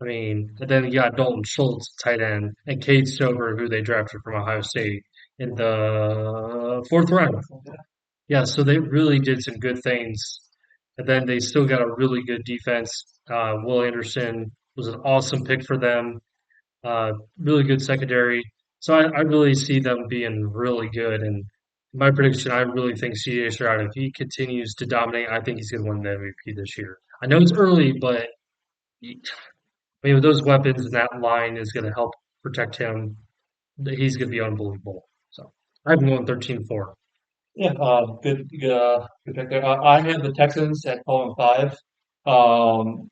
Speaker 1: I mean, and then you got Dalton Schultz, tight end, and Cade Stover, who they drafted from Ohio State in the fourth round. Yeah, so they really did some good things. And then they still got a really good defense. Will Anderson was an awesome pick for them. Really good secondary. So I really see them being really good. And my prediction, I really think CJ Stroud, if he continues to dominate, I think he's going to win the MVP this year. I know it's early, but I mean, with those weapons and that line is going to help protect him. He's going to be unbelievable. So I've won 13-4.
Speaker 2: Yeah, good pick there. I have the Texans at 12-5. Um,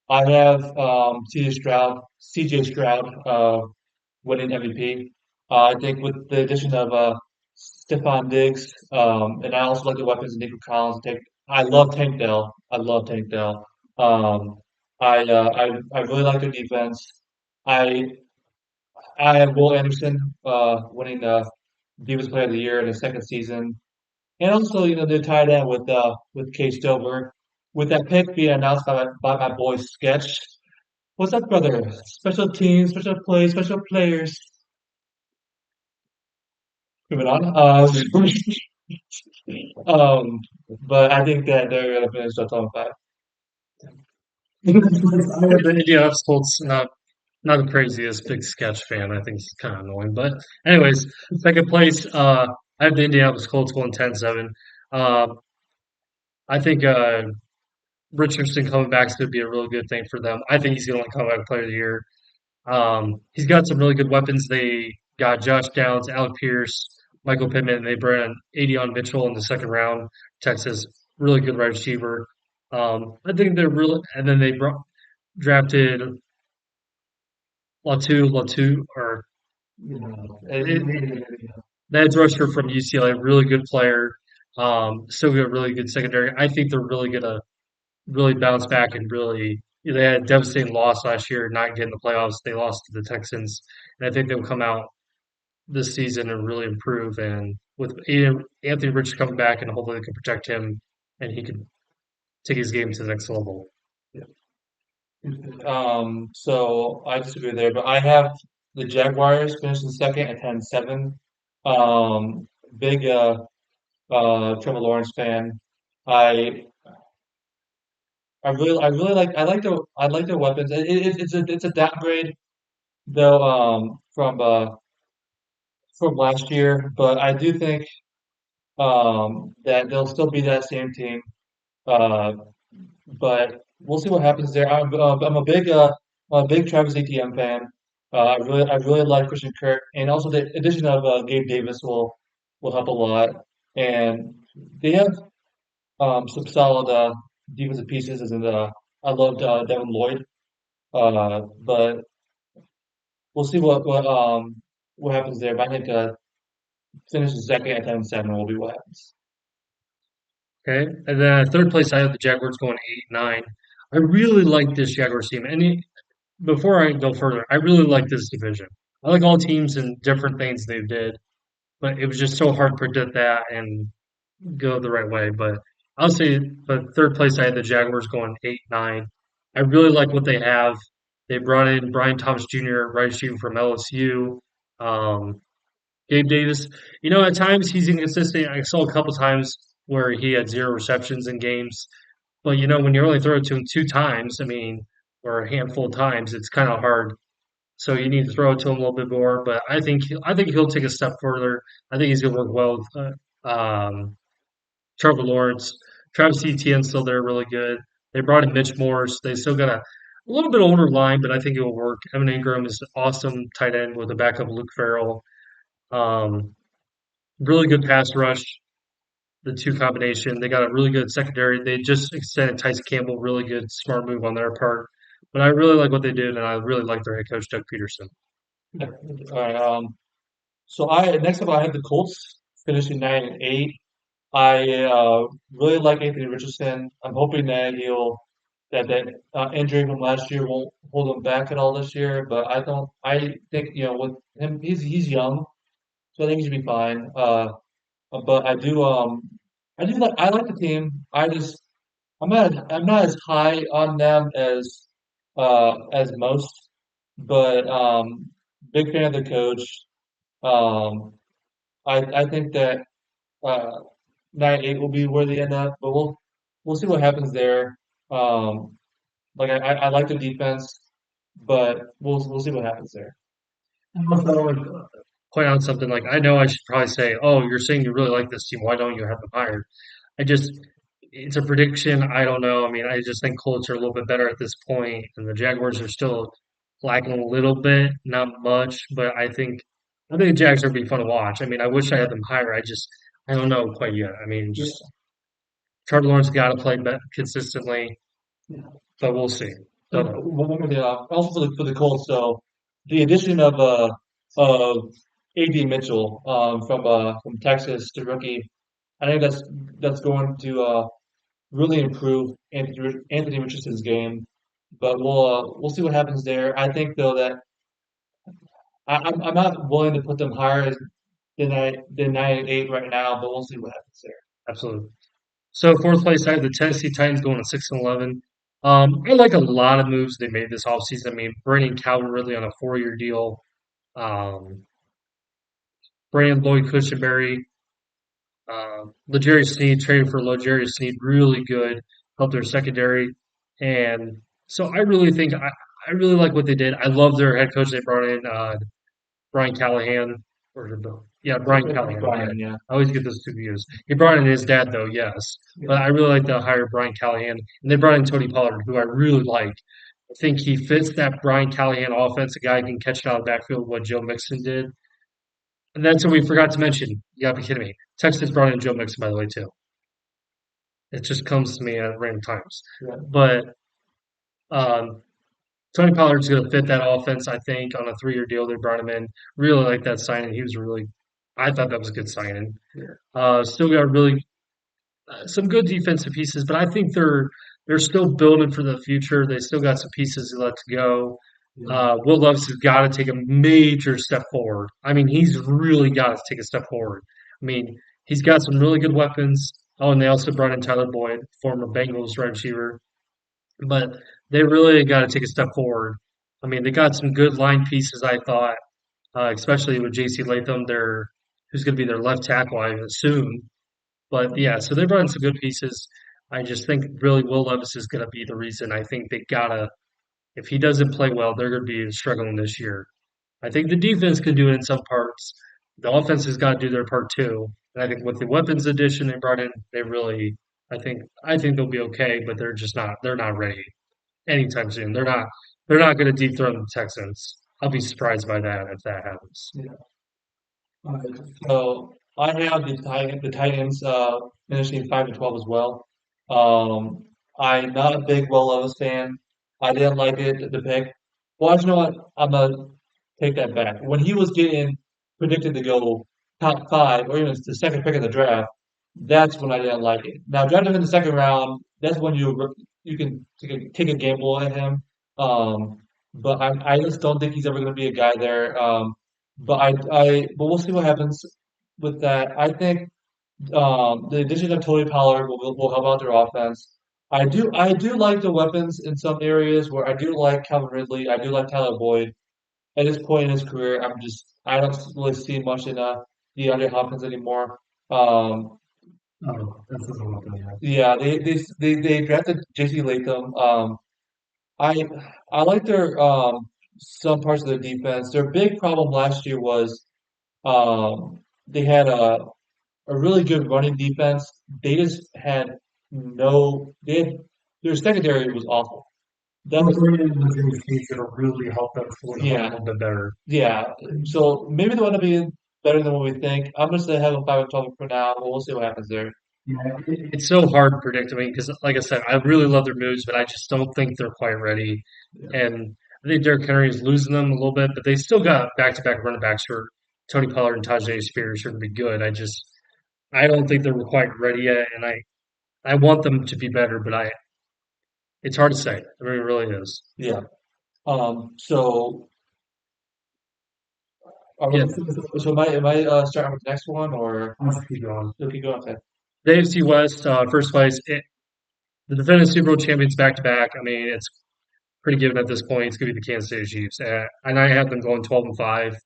Speaker 2: I have CJ Stroud winning MVP. I think with the addition of Stephon Diggs, and I also like the weapons of Nico Collins. I love Tank Dell. I love Tank Dell. Um, I really like their defense. I I have Will Anderson winning the Defensive Player of the Year in his second season. And also, they tied in with Case Stover, with that pick being announced by my boy Sketch. What's up, brother? Special teams, special plays, special players. Moving on. Um, but I think that they're gonna finish the top five.
Speaker 1: I have the Indianapolis Colts, not the craziest big sketch fan. I think it's kind of annoying. But anyways, second place, I have the Indianapolis Colts going 10-7. Uh, I think Richardson coming back is going to be a really good thing for them. I think he's going to come back player of the year. He's got some really good weapons. They got Josh Downs, Alec Pierce, Michael Pittman, and they brought in Adion Mitchell in the second round. Texas, really good wide receiver. I think they're really, and then they drafted Latu, or the edge rusher from UCLA, really good player. Still got really good secondary. I think they're really gonna really bounce back and really. They had a devastating loss last year, not getting the playoffs. They lost to the Texans, and I think they'll come out this season and really improve. And with Anthony Rich coming back, and hopefully they can protect him, and he can take his game to the next level.
Speaker 2: So I disagree there, but I have the Jaguars finishing second at 10-7. Big Trevor Lawrence fan. I I like their weapons. It's a downgrade though from last year, but I do think that they'll still be that same team. Uh, but we'll see what happens there. I'm a big Travis Etienne fan. I really like Christian Kirk, and also the addition of Gabe Davis will help a lot. And they have some solid defensive pieces, as in I loved Devin Lloyd. But we'll see what happens there. But I think finishing second at 10-7 will be what happens.
Speaker 1: Okay, and then third place, I have the Jaguars going 8-9. I really like this Jaguars team. Before I go further, I really like this division. I like all teams and different things they did, but it was just so hard to predict that and go the right way. But I'll say, but third place, I had the Jaguars going 8-9. I really like what they have. They brought in Brian Thomas Jr., right receiver from LSU. Um, Gabe Davis, at times he's inconsistent. I saw a couple times where he had zero receptions in games. But when you only throw it to him two times, I mean, or a handful of times, it's kind of hard. So you need to throw it to him a little bit more. But I think he'll take a step further. I think he's going to work well with Trevor Lawrence. Travis Etienne's still there, really good. They brought in Mitch Morse. They still got a little bit older line, but I think it will work. Evan Ingram is an awesome tight end with a backup Luke Farrell. Um, really good pass rush, the two combination. They got a really good secondary. They just extended Tyson Campbell, really good, smart move on their part. But I really like what they did, and I really like their head coach, Doug Peterson.
Speaker 2: Yeah. All right. So I next up I have the Colts finishing 9-8. I really like Anthony Richardson. I'm hoping that that injury from last year won't hold him back at all this year. But I don't. I think with him, he's young, so I think he should be fine. But I like the team. I'm not as high on them as most, but big fan of the coach. Um, I think that uh, 9-8 will be where they end up, but we'll see what happens there. Um, I like the defense, but we'll see what happens there.
Speaker 1: Also, like, point out something like I know I should probably say, "Oh, you're saying you really like this team. Why don't you have them hired?" I just it's a prediction. I don't know. I mean, I just think Colts are a little bit better at this point, and the Jaguars are still lacking a little bit, not much, but I think the Jags are gonna be fun to watch. I mean, I wish I had them higher. I don't know quite yet. I mean,
Speaker 2: Yeah,
Speaker 1: just Trevor Lawrence got to play consistently,
Speaker 2: yeah.
Speaker 1: but we'll see.
Speaker 2: So
Speaker 1: Don't know.
Speaker 2: one more thing, also for the Colts, so the addition of A.D. Mitchell from Texas to rookie, I think that's going to really improve Anthony Richardson's game. But we'll see what happens there. I think though that I'm not willing to put them higher than 9-8 right now, but we'll see what happens there.
Speaker 1: Absolutely. So fourth place, I have the Tennessee Titans going to 6-11. I like a lot of moves they made this offseason. I mean, bringing Calvin Ridley on a 4-year deal, um, Brandon Lloyd Cushenberry, L'Jarius Sneed traded for L'Jarius Sneed, really good, helped their secondary, and so I really like what they did. I love their head coach they brought in, Brian Callahan, yeah, Brian Callahan. Okay,
Speaker 2: Brian, yeah.
Speaker 1: I always get those two views. He brought in his dad though, yes, but
Speaker 2: Yeah.
Speaker 1: I really like to hire Brian Callahan, and they brought in Tony Pollard, who I really like. I think he fits that Brian Callahan offense. A guy who can catch it out of the backfield, what Joe Mixon did. And that's what we forgot to mention. You gotta be kidding me. Texas brought in Joe Mixon, by the way, too. It just comes to me at random times.
Speaker 2: Yeah.
Speaker 1: But um, Tony Pollard's going to fit that offense, I think, on a 3-year deal. They brought him in. Really like that signing. I thought that was a good signing.
Speaker 2: Yeah.
Speaker 1: Still got really some good defensive pieces, but I think they're still building for the future. They still got some pieces left to go.
Speaker 2: Yeah.
Speaker 1: Will Levis has got to take a major step forward. I mean, he's really got to take a step forward. I mean, he's got some really good weapons. Oh, and they also brought in Tyler Boyd, former Bengals wide receiver. But they really got to take a step forward. I mean, they got some good line pieces, I thought, especially with J.C. Latham, who's going to be their left tackle, I assume. But yeah, so they brought in some good pieces. I just think really Will Levis is going to be the reason. I think they gotta, if he doesn't play well, they're going to be struggling this year. I think the defense can do it in some parts. The offense has got to do their part too. And I think with the weapons addition they brought in, I think they'll be okay, but they're not ready anytime soon. They're not going to dethrone the Texans. I'll be surprised by that if that happens.
Speaker 2: Yeah. So I have the Titans finishing 5-12 as well. Um, I'm not a big Will Levis fan. I didn't like it the pick. Well, you know what? I'm gonna take that back. When he was getting predicted to go top five or even the second pick of the draft, that's when I didn't like it. Now drafting him in the second round, that's when you can take a gamble at him. Um, but I just don't think he's ever going to be a guy there. But we'll see what happens with that. I think the addition of Tony Pollard will help out their offense. I do like the weapons in some areas where I do like Calvin Ridley. I do like Tyler Boyd. At this point in his career, I don't really see much in DeAndre Hopkins anymore. Um,
Speaker 1: Oh, that's a lot of
Speaker 2: yeah, they drafted J.C. Latham. I I like their some parts of their defense. Their big problem last year was they had a really good running defense. They just had no they had their secondary was awful. That
Speaker 1: Well,
Speaker 2: was
Speaker 1: bringing in the James Gates going to really help them solidify a
Speaker 2: yeah,
Speaker 1: little bit better.
Speaker 2: yeah. So maybe they'll end up being better than what we think. I'm gonna say have a 5-12 for now, but we'll see what happens there.
Speaker 1: Yeah, it's so hard to predict. I mean, because like I said, I really love their moves, but I just don't think they're quite ready.
Speaker 2: Yeah.
Speaker 1: And I think Derrick Henry is losing them a little bit, but they still got back-to-back running backs for Tony Pollard and Tajay Spears who are going to be good. I don't think they're quite ready yet, and I want them to be better, but it's hard to say. I mean, it really is.
Speaker 2: Yeah. So are we,
Speaker 1: Yeah,
Speaker 2: so am I starting with the next one or
Speaker 1: let's keep going.
Speaker 2: keep going? Okay.
Speaker 1: The AFC West, first place, the defending Super Bowl champions back-to-back. I mean, it's pretty given at this point. It's going to be the Kansas City Chiefs, and I have them going 12-5.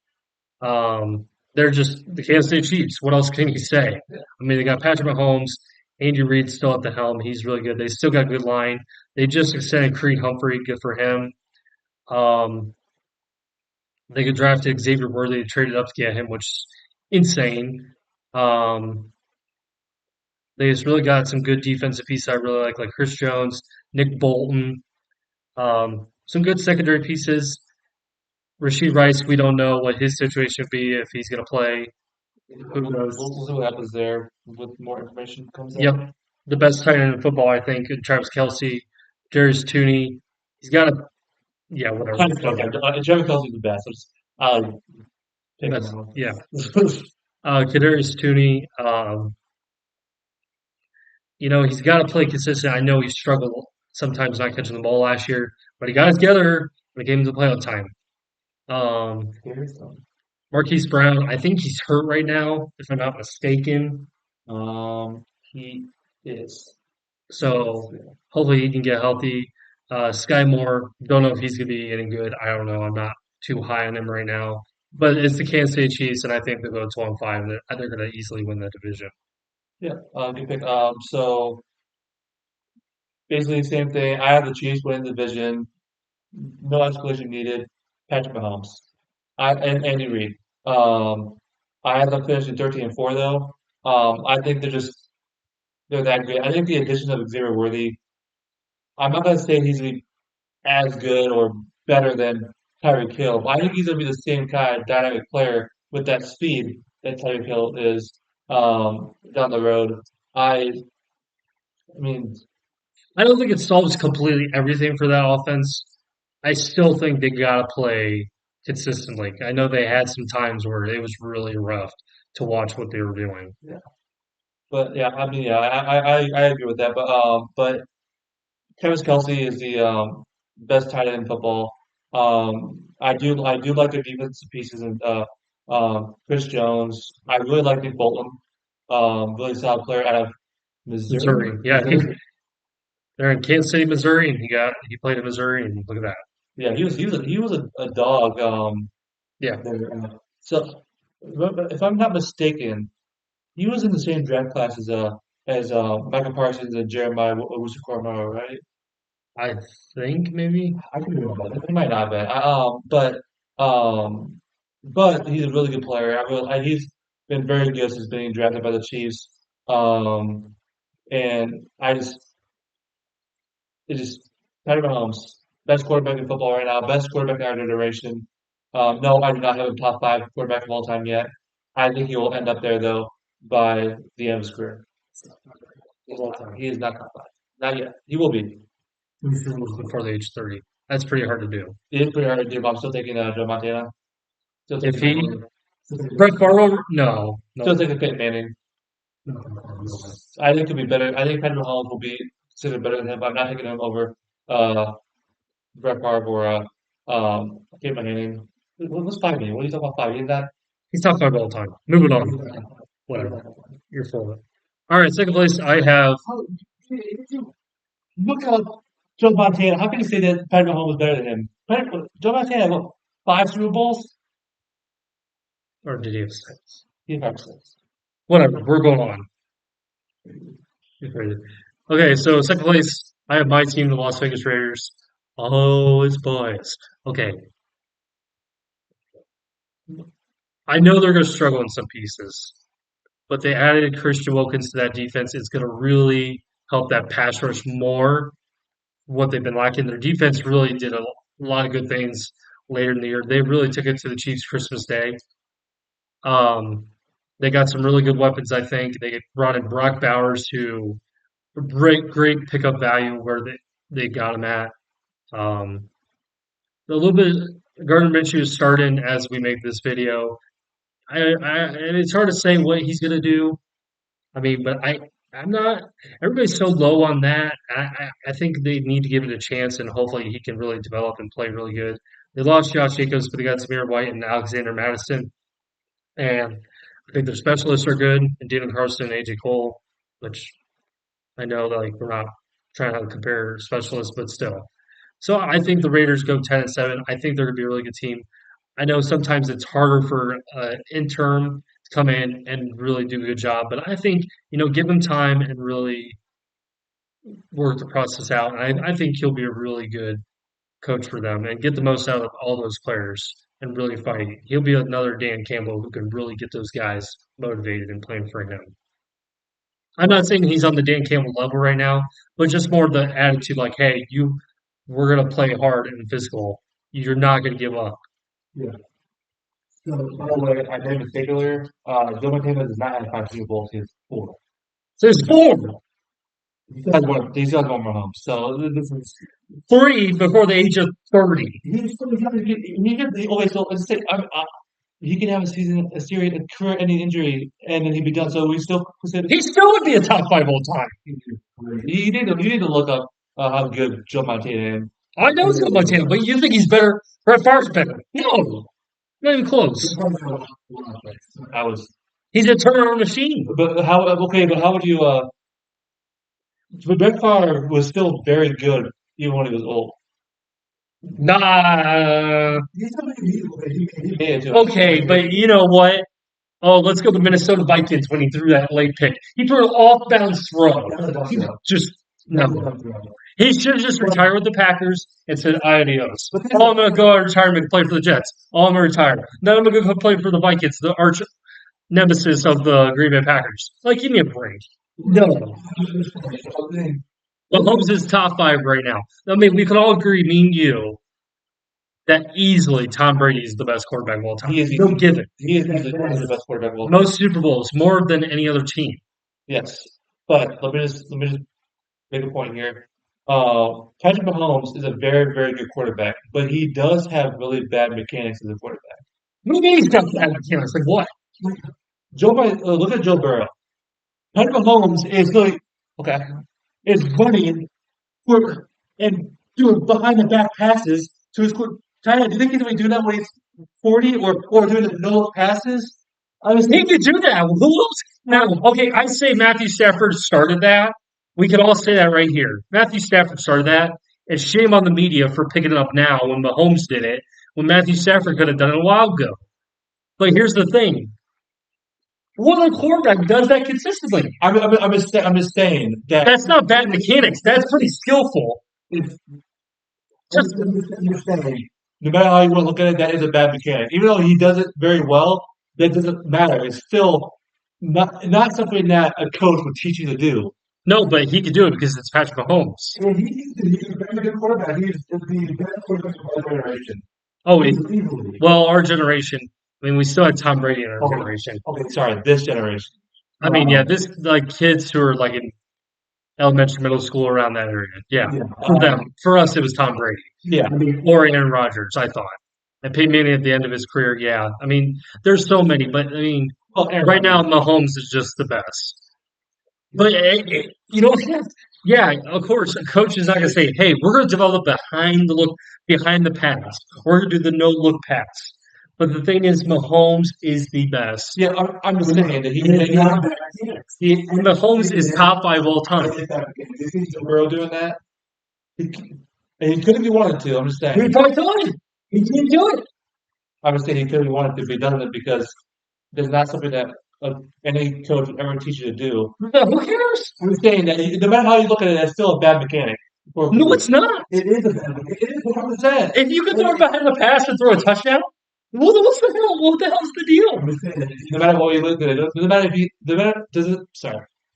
Speaker 1: They're just the Kansas City Chiefs. What else can you say? I mean, they got Patrick Mahomes, Andy Reid still at the helm. He's really good. They still got a good line. They just extended Creed Humphrey. Good for him. Um, they could draft Xavier Worthy, traded up to get him, which is insane. Um, they just really got some good defensive pieces I really like Chris Jones, Nick Bolton, some good secondary pieces. Rasheed Rice, we don't know what his situation would be if he's going to play. Who knows?
Speaker 2: We'll see what happens there with more information comes out.
Speaker 1: Yep, the best tight end in football, I think, Travis Kelsey, Darius Tooney. He's got a yeah, whatever.
Speaker 2: Okay. Trevor Kelsey's the best. I like pick
Speaker 1: That's
Speaker 2: him.
Speaker 1: yeah. Kadarius Tooney, he's got to play consistent. I know he struggled sometimes not catching the ball last year, but he got it together when it came to playoff time. Um, Marquise Brown, I think he's hurt right now, if I'm not mistaken.
Speaker 2: He is.
Speaker 1: So hopefully he can get healthy. Sky Moore, don't know if he's going to be any good. I don't know. I'm not too high on him right now. But it's the Kansas City Chiefs, and I think they'll go 12-5. And they're going to easily win that division.
Speaker 2: Yeah, good pick. So basically the same thing. I have the Chiefs winning the division. No explanation needed. Patrick Mahomes. And Andy Reid. Um, I have them finishing 13-4 though. I think they're that great. I think the addition of Xavier Worthy. I'm not gonna say he's gonna be as good or better than Tyreek Hill, but I think he's gonna be the same kind of dynamic player with that speed that Tyreek Hill is down the road. I mean,
Speaker 1: I don't think it solves completely everything for that offense. I still think they got to play consistently. I know they had some times where it was really rough to watch what they were doing.
Speaker 2: yeah. But yeah, I mean, yeah, I agree with that. But Travis Kelsey is the best tight end in football. I do like the defensive pieces and Chris Jones. I really like Nick Bolton. Really solid player out of Missouri.
Speaker 1: Missouri, yeah,
Speaker 2: Missouri.
Speaker 1: they're in Kansas City, Missouri, and he played in Missouri, and look at that.
Speaker 2: Yeah, he was a dog.
Speaker 1: Yeah,
Speaker 2: There. So if I'm not mistaken, he was in the same draft class as Michael Parsons and Jeremiah Owusu-Koramoah, right?
Speaker 1: I think maybe.
Speaker 2: I can remember that. He might not have been. Um, but he's a really good player. He's been very good since being drafted by the Chiefs. Um, and it just Patrick Mahomes, best quarterback in football right now, best quarterback in our generation. No, I do not have him top five quarterback of all time yet. I think he will end up there though by the end of his career.
Speaker 1: Of all time.
Speaker 2: He is not top five, not yet. He will be.
Speaker 1: Before the age 30. That's pretty hard to do.
Speaker 2: It is pretty hard to do, but I'm still taking Joe Montana. Still
Speaker 1: If
Speaker 2: taking
Speaker 1: he, Brett Favre, no,
Speaker 2: Still
Speaker 1: no,
Speaker 2: taking Peyton Manning.
Speaker 1: no.
Speaker 2: I think could be better. I think Patrick Mahomes will be considered better than him, but I'm not taking him over uh, Brett Favre or Peyton Manning. What's 5 What are you talking about 5? Isn't that?
Speaker 1: He's top five all time. Moving on. Whatever. You're full of it. All right, second place, I have,
Speaker 2: Look up Joe Montana. How can you say that Patrick Mahomes is better than him? Joe Montana, what, 5 Super Bowls?
Speaker 1: or did he have six?
Speaker 2: He had 5 6.
Speaker 1: Whatever, we're going on. You're crazy. Okay, so second place, I have my team, the Las Vegas Raiders. Oh, it's boys. Okay, I know they're going to struggle in some pieces, but they added Christian Wilkins to that defense. It's going to really help that pass rush more. what they've been lacking. Their defense really did a lot of good things later in the year. They really took it to the Chiefs Christmas Day. Um, they got some really good weapons, I think. They brought in Brock Bowers, who great pickup value where they got him at. Um, a little bit Gardner Minshew is starting as we make this video. And it's hard to say what he's going to do. I mean, but I'm not. Everybody's so low on that. I think they need to give it a chance, and hopefully he can really develop and play really good. They lost Josh Jacobs, but they got Zamir White and Alexander Madison, and I think their specialists are good. And David Carson and AJ Cole, which I know like we're not trying to compare specialists, but still. So I think the Raiders go 10-7. I think they're going to be a really good team. I know sometimes it's harder for interim to come in and really do a good job, but I think give him time and really work the process out. I think he'll be a really good coach for them and get the most out of all those players and really fight. He'll be another Dan Campbell who can really get those guys motivated and playing for him. I'm not saying he's on the Dan Campbell level right now, but just more the attitude like, hey, we're gonna play hard and physical. You're not gonna give up.
Speaker 2: Yeah. So, by the way, I made a mistake earlier. Joe Montana does not have 5 Super Bowls. He has 4.
Speaker 1: So it's four,
Speaker 2: He still has one more home. So this is
Speaker 1: three before the age of 30.
Speaker 2: he's still got to get. He gets the okay. So let's say he can have a serious career-ending injury, and then he'd be done. So we still consider
Speaker 1: He still would be a top five all time.
Speaker 2: you need to look up how good Joe Montana is.
Speaker 1: I know Joe Montana, but you think he's better? Brett Favre's better? No, not even close.
Speaker 2: I was,
Speaker 1: He's a turnaround machine.
Speaker 2: but how? Okay, but how would you? But Brett Favre was still very good even when he was old.
Speaker 1: Nah.
Speaker 2: He made it to it.
Speaker 1: Okay, but you know what? Oh, let's go to Minnesota Vikings when he threw that late pick. He threw an off-bounds throw. He just no. He should have just retired with the Packers and said adios. Oh, I'm gonna go out of retirement and play for the Jets. Oh, I'm gonna retire. Then I'm gonna go play for the Vikings, the arch nemesis of the Green Bay Packers. Like, give me a break. No. Mahomes is top five right now. I mean, we can all agree, me and you, that easily Tom Brady is the best quarterback of all time.
Speaker 2: He is
Speaker 1: No given.
Speaker 2: He is the best quarterback of all time.
Speaker 1: Most Super Bowls, more than any other team.
Speaker 2: Yes, but let me just make a point here. Patrick Mahomes is a very good quarterback, but he does have really bad mechanics as a quarterback.
Speaker 1: What do you mean he's got bad mechanics? Like what?
Speaker 2: Look at Joe Burrow. Patrick Mahomes is like okay, is running for and doing behind the back passes to his tight end. Do you think he's going to be doing that when he's 40 or doing the no passes? I was
Speaker 1: He could do that. Who else? Now, okay, I say Matthew Stafford started that. We could all say that right here. Matthew Stafford started that. It's shame on the media for picking it up now when Mahomes did it, when Matthew Stafford could have done it a while ago. But here's the thing. What other quarterback does that consistently?
Speaker 2: I'm just saying that
Speaker 1: That's not bad mechanics. That's pretty skillful.
Speaker 2: it's
Speaker 1: Just
Speaker 2: no matter how you want to look at it, that is a bad mechanic. Even though he does it very well, that doesn't matter. It's still not something that a coach would teach you to do.
Speaker 1: no, but he could do it because it's Patrick Mahomes.
Speaker 2: I mean, he's a very good quarterback. He's the best quarterback of our generation.
Speaker 1: Oh,
Speaker 2: Easily.
Speaker 1: well, our generation. I mean, we still had Tom Brady in our
Speaker 2: Okay.
Speaker 1: generation.
Speaker 2: Okay, sorry, this generation.
Speaker 1: I mean, yeah, this like kids who are like in elementary, middle school around that area. Yeah,
Speaker 2: Yeah.
Speaker 1: for them. For us, it was Tom Brady
Speaker 2: Yeah.
Speaker 1: or Aaron Rodgers. I thought, and Peyton Manning at the end of his career. Yeah, I mean, there's so many, but I mean,
Speaker 2: Well,
Speaker 1: right now Mahomes is just the best. But you know, yeah, of course, a coach is not going to say, "Hey, we're going to develop behind the pass. We're going to do the no look pass." But the thing is, Mahomes is the best.
Speaker 2: Yeah, I'm just saying that
Speaker 1: Mahomes is top five all time.
Speaker 2: Do you see Joe Burrow doing that? And he could if he wanted to. I'm just
Speaker 1: He
Speaker 2: saying.
Speaker 1: probably done. He didn't do it.
Speaker 2: I'm just saying he could if he wanted to, but he doesn't it because there's not something that any coach would ever teach you to do.
Speaker 1: No, who cares?
Speaker 2: I'm saying that no matter how you look at it, it's still a bad mechanic.
Speaker 1: No, it's not.
Speaker 2: It is a bad mechanic. It is 100%.
Speaker 1: If you can throw it behind the pass and throw a touchdown, well, then what's the hell? What the hell's the deal?
Speaker 2: I'm just saying that no matter what you look at it, doesn't matter if he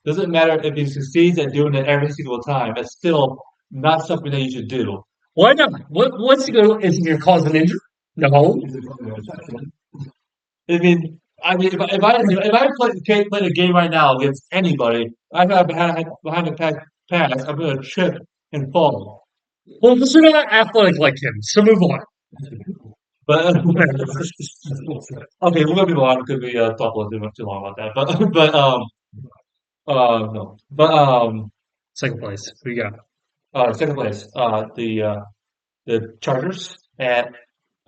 Speaker 2: doesn't matter if he succeeds at doing it every single time. It's still not something that you should do.
Speaker 1: Why not? What's he going? Is he going to cause an injury? No.
Speaker 2: If I played a game right now against anybody, I got behind the pass, I'm gonna trip and fall.
Speaker 1: Well, because you're not athletic like him, so move on.
Speaker 2: But okay, we're gonna move on because we talked a little too long about that. But no, but
Speaker 1: Second place. Who you got?
Speaker 2: second place, the Chargers at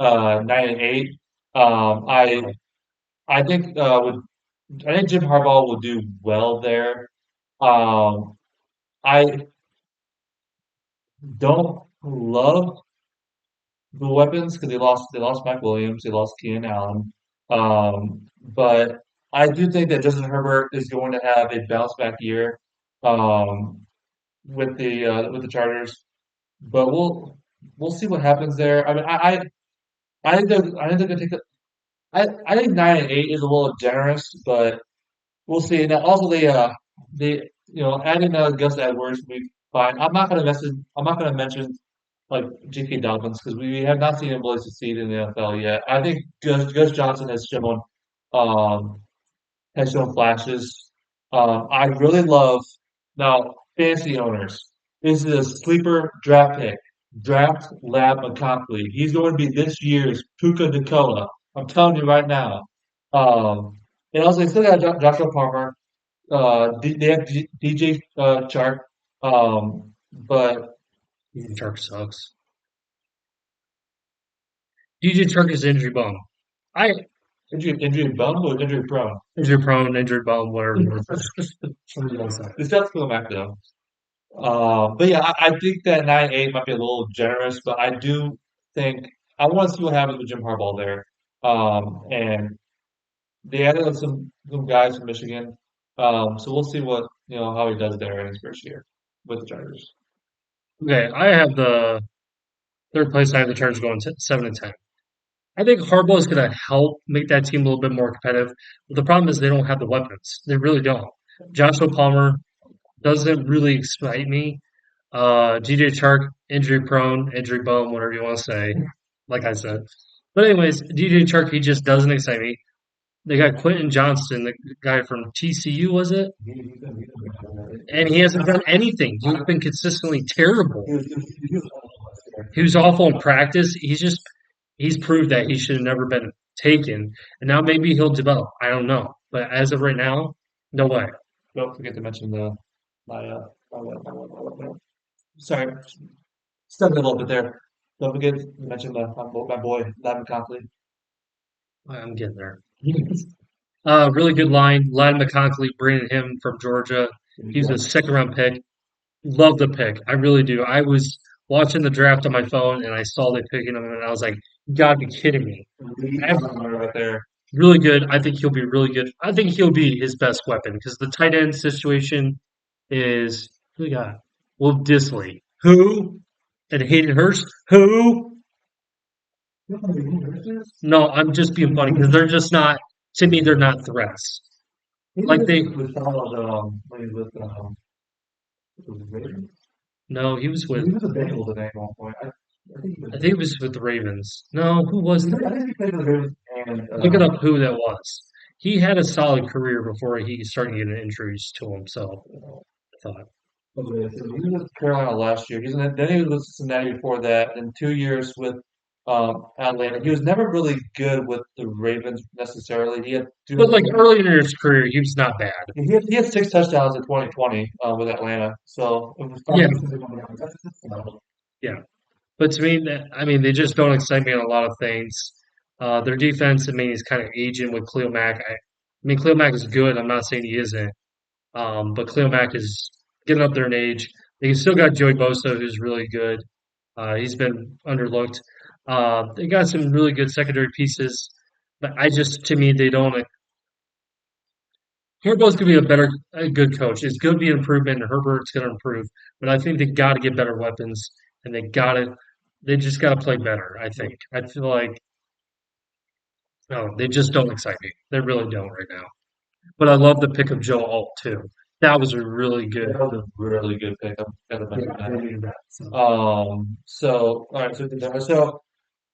Speaker 2: 9-8. Um, I I think I think Jim Harbaugh will do well there. Um, I don't love the weapons because they lost Mike Williams, they lost Keenan Allen. But I do think that Justin Herbert is going to have a bounce back year um, with the Chargers. But we'll see what happens there. I mean, I think they're gonna take the I think 9-8 is a little generous, but we'll see. Now, also the adding Gus Edwards will be fine. I'm not gonna mention like J.K. Dobbins because we have not seen him really succeed in the NFL yet. I think Gus Johnson um has shown flashes. I really love now fantasy owners. This is a sleeper draft pick. Draft Lab McConkey. He's going to be this year's Puka Nacua. I'm telling you right now. And also, they still got Joshua Palmer. They have DJ Chark. But
Speaker 1: DJ Chark sucks. DJ Chark is injury bone. I
Speaker 2: injury bum or injury prone?
Speaker 1: injury prone, injury bone, whatever. Somebody else said.
Speaker 2: This stuff's coming back though. But yeah, I think that 9-8 might be a little generous, but I do think I want to see what happens with Jim Harbaugh there. And they added some guys from Michigan. So we'll see how he does there in his first year with the Chargers.
Speaker 1: Okay, I have the third place. I have the Chargers going 7-10. I think Harbaugh is going to help make that team a little bit more competitive. But the problem is they don't have the weapons. They really don't. Joshua Palmer doesn't really excite me. DJ Chark, injury prone, injury bone, whatever you want to say. Like I said. But anyways, DJ Chark, he just doesn't excite me. They got Quentin Johnston, the guy from TCU, was it? And he hasn't done anything. He's been consistently terrible. He was awful in practice. He's proved that he should have never been taken. And now maybe he'll develop. I don't know. But as of right now, no way.
Speaker 2: Don't forget to mention my sorry, stuck a little bit there. Don't forget to mention my boy, Lavin Conklin.
Speaker 1: I'm getting there. Really good line. Ladd McConkey, bringing him from Georgia. He's a second round pick. Love the pick. I really do. I was watching the draft on my phone and I saw they picking him and I was like, you gotta be kidding me.
Speaker 2: Right there.
Speaker 1: Really good. I think he'll be really good. I think he'll be his best weapon because the tight end situation is who we got? Will Disley. Who? And Hayden Hurst. Who? No, I'm just being funny because they're just not. To me, they're not threats. Like they.
Speaker 2: was followed when he was
Speaker 1: No, he was
Speaker 2: he
Speaker 1: with.
Speaker 2: was a Bengals at one point.
Speaker 1: I think it was with the Ravens. No, who was that?
Speaker 2: I think he played with the Ravens and
Speaker 1: Looking up who that was. He had a solid career before he started getting injuries to himself. I thought.
Speaker 2: okay, so he was with Carolina last year. Then he was with Cincinnati before that, and 2 years with Atlanta. He was never really good with the Ravens necessarily. He had
Speaker 1: But like early in his career, he was not bad.
Speaker 2: he had 6 touchdowns in 2020 with Atlanta. So it was
Speaker 1: Yeah,
Speaker 2: probably
Speaker 1: yeah. But to me, I mean, they just don't excite me on a lot of things. Their defense, I mean, is kind of aging with Cleo Mack. I mean, Cleo Mack is good. I'm not saying he isn't. But Cleo Mack is getting up there in age. They still got Joey Bosa, who's really good. He's been underlooked. They got some really good secondary pieces, but to me, they don't. Harbaugh's gonna be a good coach. It's going to be an improvement, and Herbert's going to improve. But I think they got to get better weapons, and they just got to play better. I think. I feel like no, they just don't excite me. They really don't right now. But I love the pick of Joe Alt too. That was a really good.
Speaker 2: That was a really good pick. I'm gonna
Speaker 1: Yeah,
Speaker 2: mention
Speaker 1: I
Speaker 2: that.
Speaker 1: needed that. So.
Speaker 2: So all right, so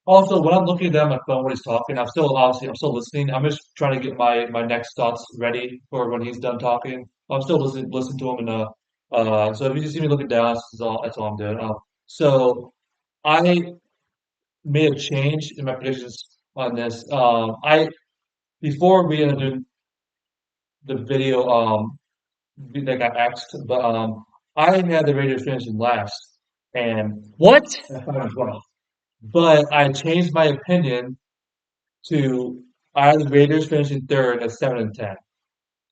Speaker 2: also when I'm looking down my phone when he's talking, I'm still listening. I'm just trying to get my next thoughts ready for when he's done talking. I'm still listening to him and so if you just see me looking down, that's all I'm doing. So I made a change in my predictions on this. I before we ended doing the video that got asked, but I had the Raiders finishing last and
Speaker 1: What?
Speaker 2: at 5-12. But I changed my opinion to I had the Raiders finishing third at 7-10.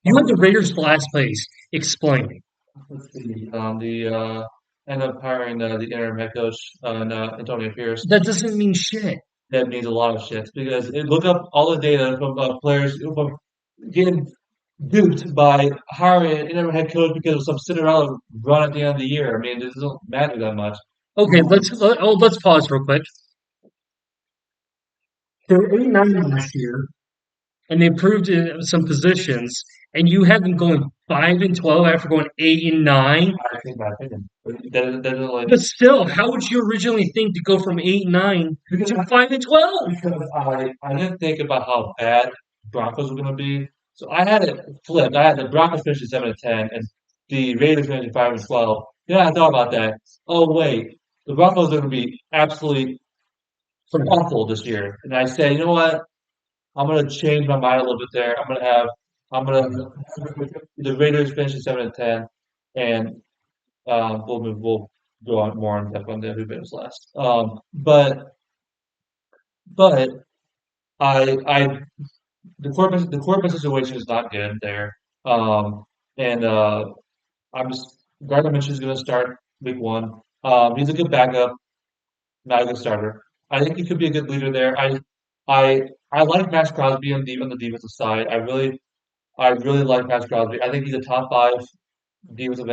Speaker 1: You had the Raiders last place. Explain.
Speaker 2: Let's see. The end up hiring the interim head coach Antonio Pierce.
Speaker 1: That doesn't mean shit.
Speaker 2: That means a lot of shit because look up all the data from players from getting duped by hiring an interim head coach because of some Cinderella run at the end of the year. I mean, it doesn't matter that much.
Speaker 1: Okay, let's pause real quick. They were 8-9 last year, and they improved in some positions, and you have them going 5-12 after going 8-9.
Speaker 2: I think my opinion. That is like
Speaker 1: But still, how would you originally think to go from 8-9
Speaker 2: because
Speaker 1: to 5-12?
Speaker 2: I didn't think about how bad Broncos were going to be. So I had it flipped. I had the Broncos finishing 7-10 and the Raiders finishing 5-12. Then I thought about that. Oh wait, the Broncos are going to be absolutely awful this year. And I said, you know what? I'm going to change my mind a little bit there. I'm going to the Raiders finishing 7-10, and we'll go on more in depth on the who finished last. But I the Corbin situation is not good there. And I'm just Gardner Minshew is going to start week one. He's a good backup, not a good starter. I think he could be a good leader there. I like Max Crosby on the defensive side. I really like Max Crosby. I think he's a top five defensive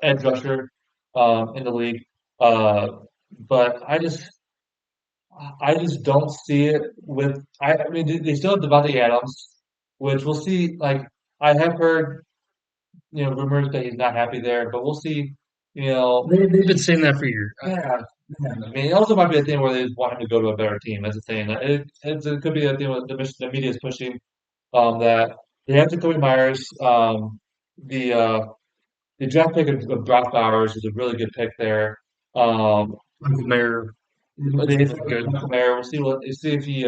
Speaker 2: edge rusher in the league. Uh, but I just don't see it with. I mean, they still have Devontae Adams, which we'll see. Like I have heard, rumors that he's not happy there, but we'll see. You know,
Speaker 1: They've been saying that for years.
Speaker 2: yeah, yeah. I mean, it also might be a thing where they just want him to go to a better team. That's the thing. It could be a thing where the media is pushing that they have Jacoby Myers. The uh, the draft pick of Brock Bowers is a really good pick there. Um,
Speaker 1: Mayor,
Speaker 2: But
Speaker 1: he's
Speaker 2: if
Speaker 1: good.
Speaker 2: Kamara, see if he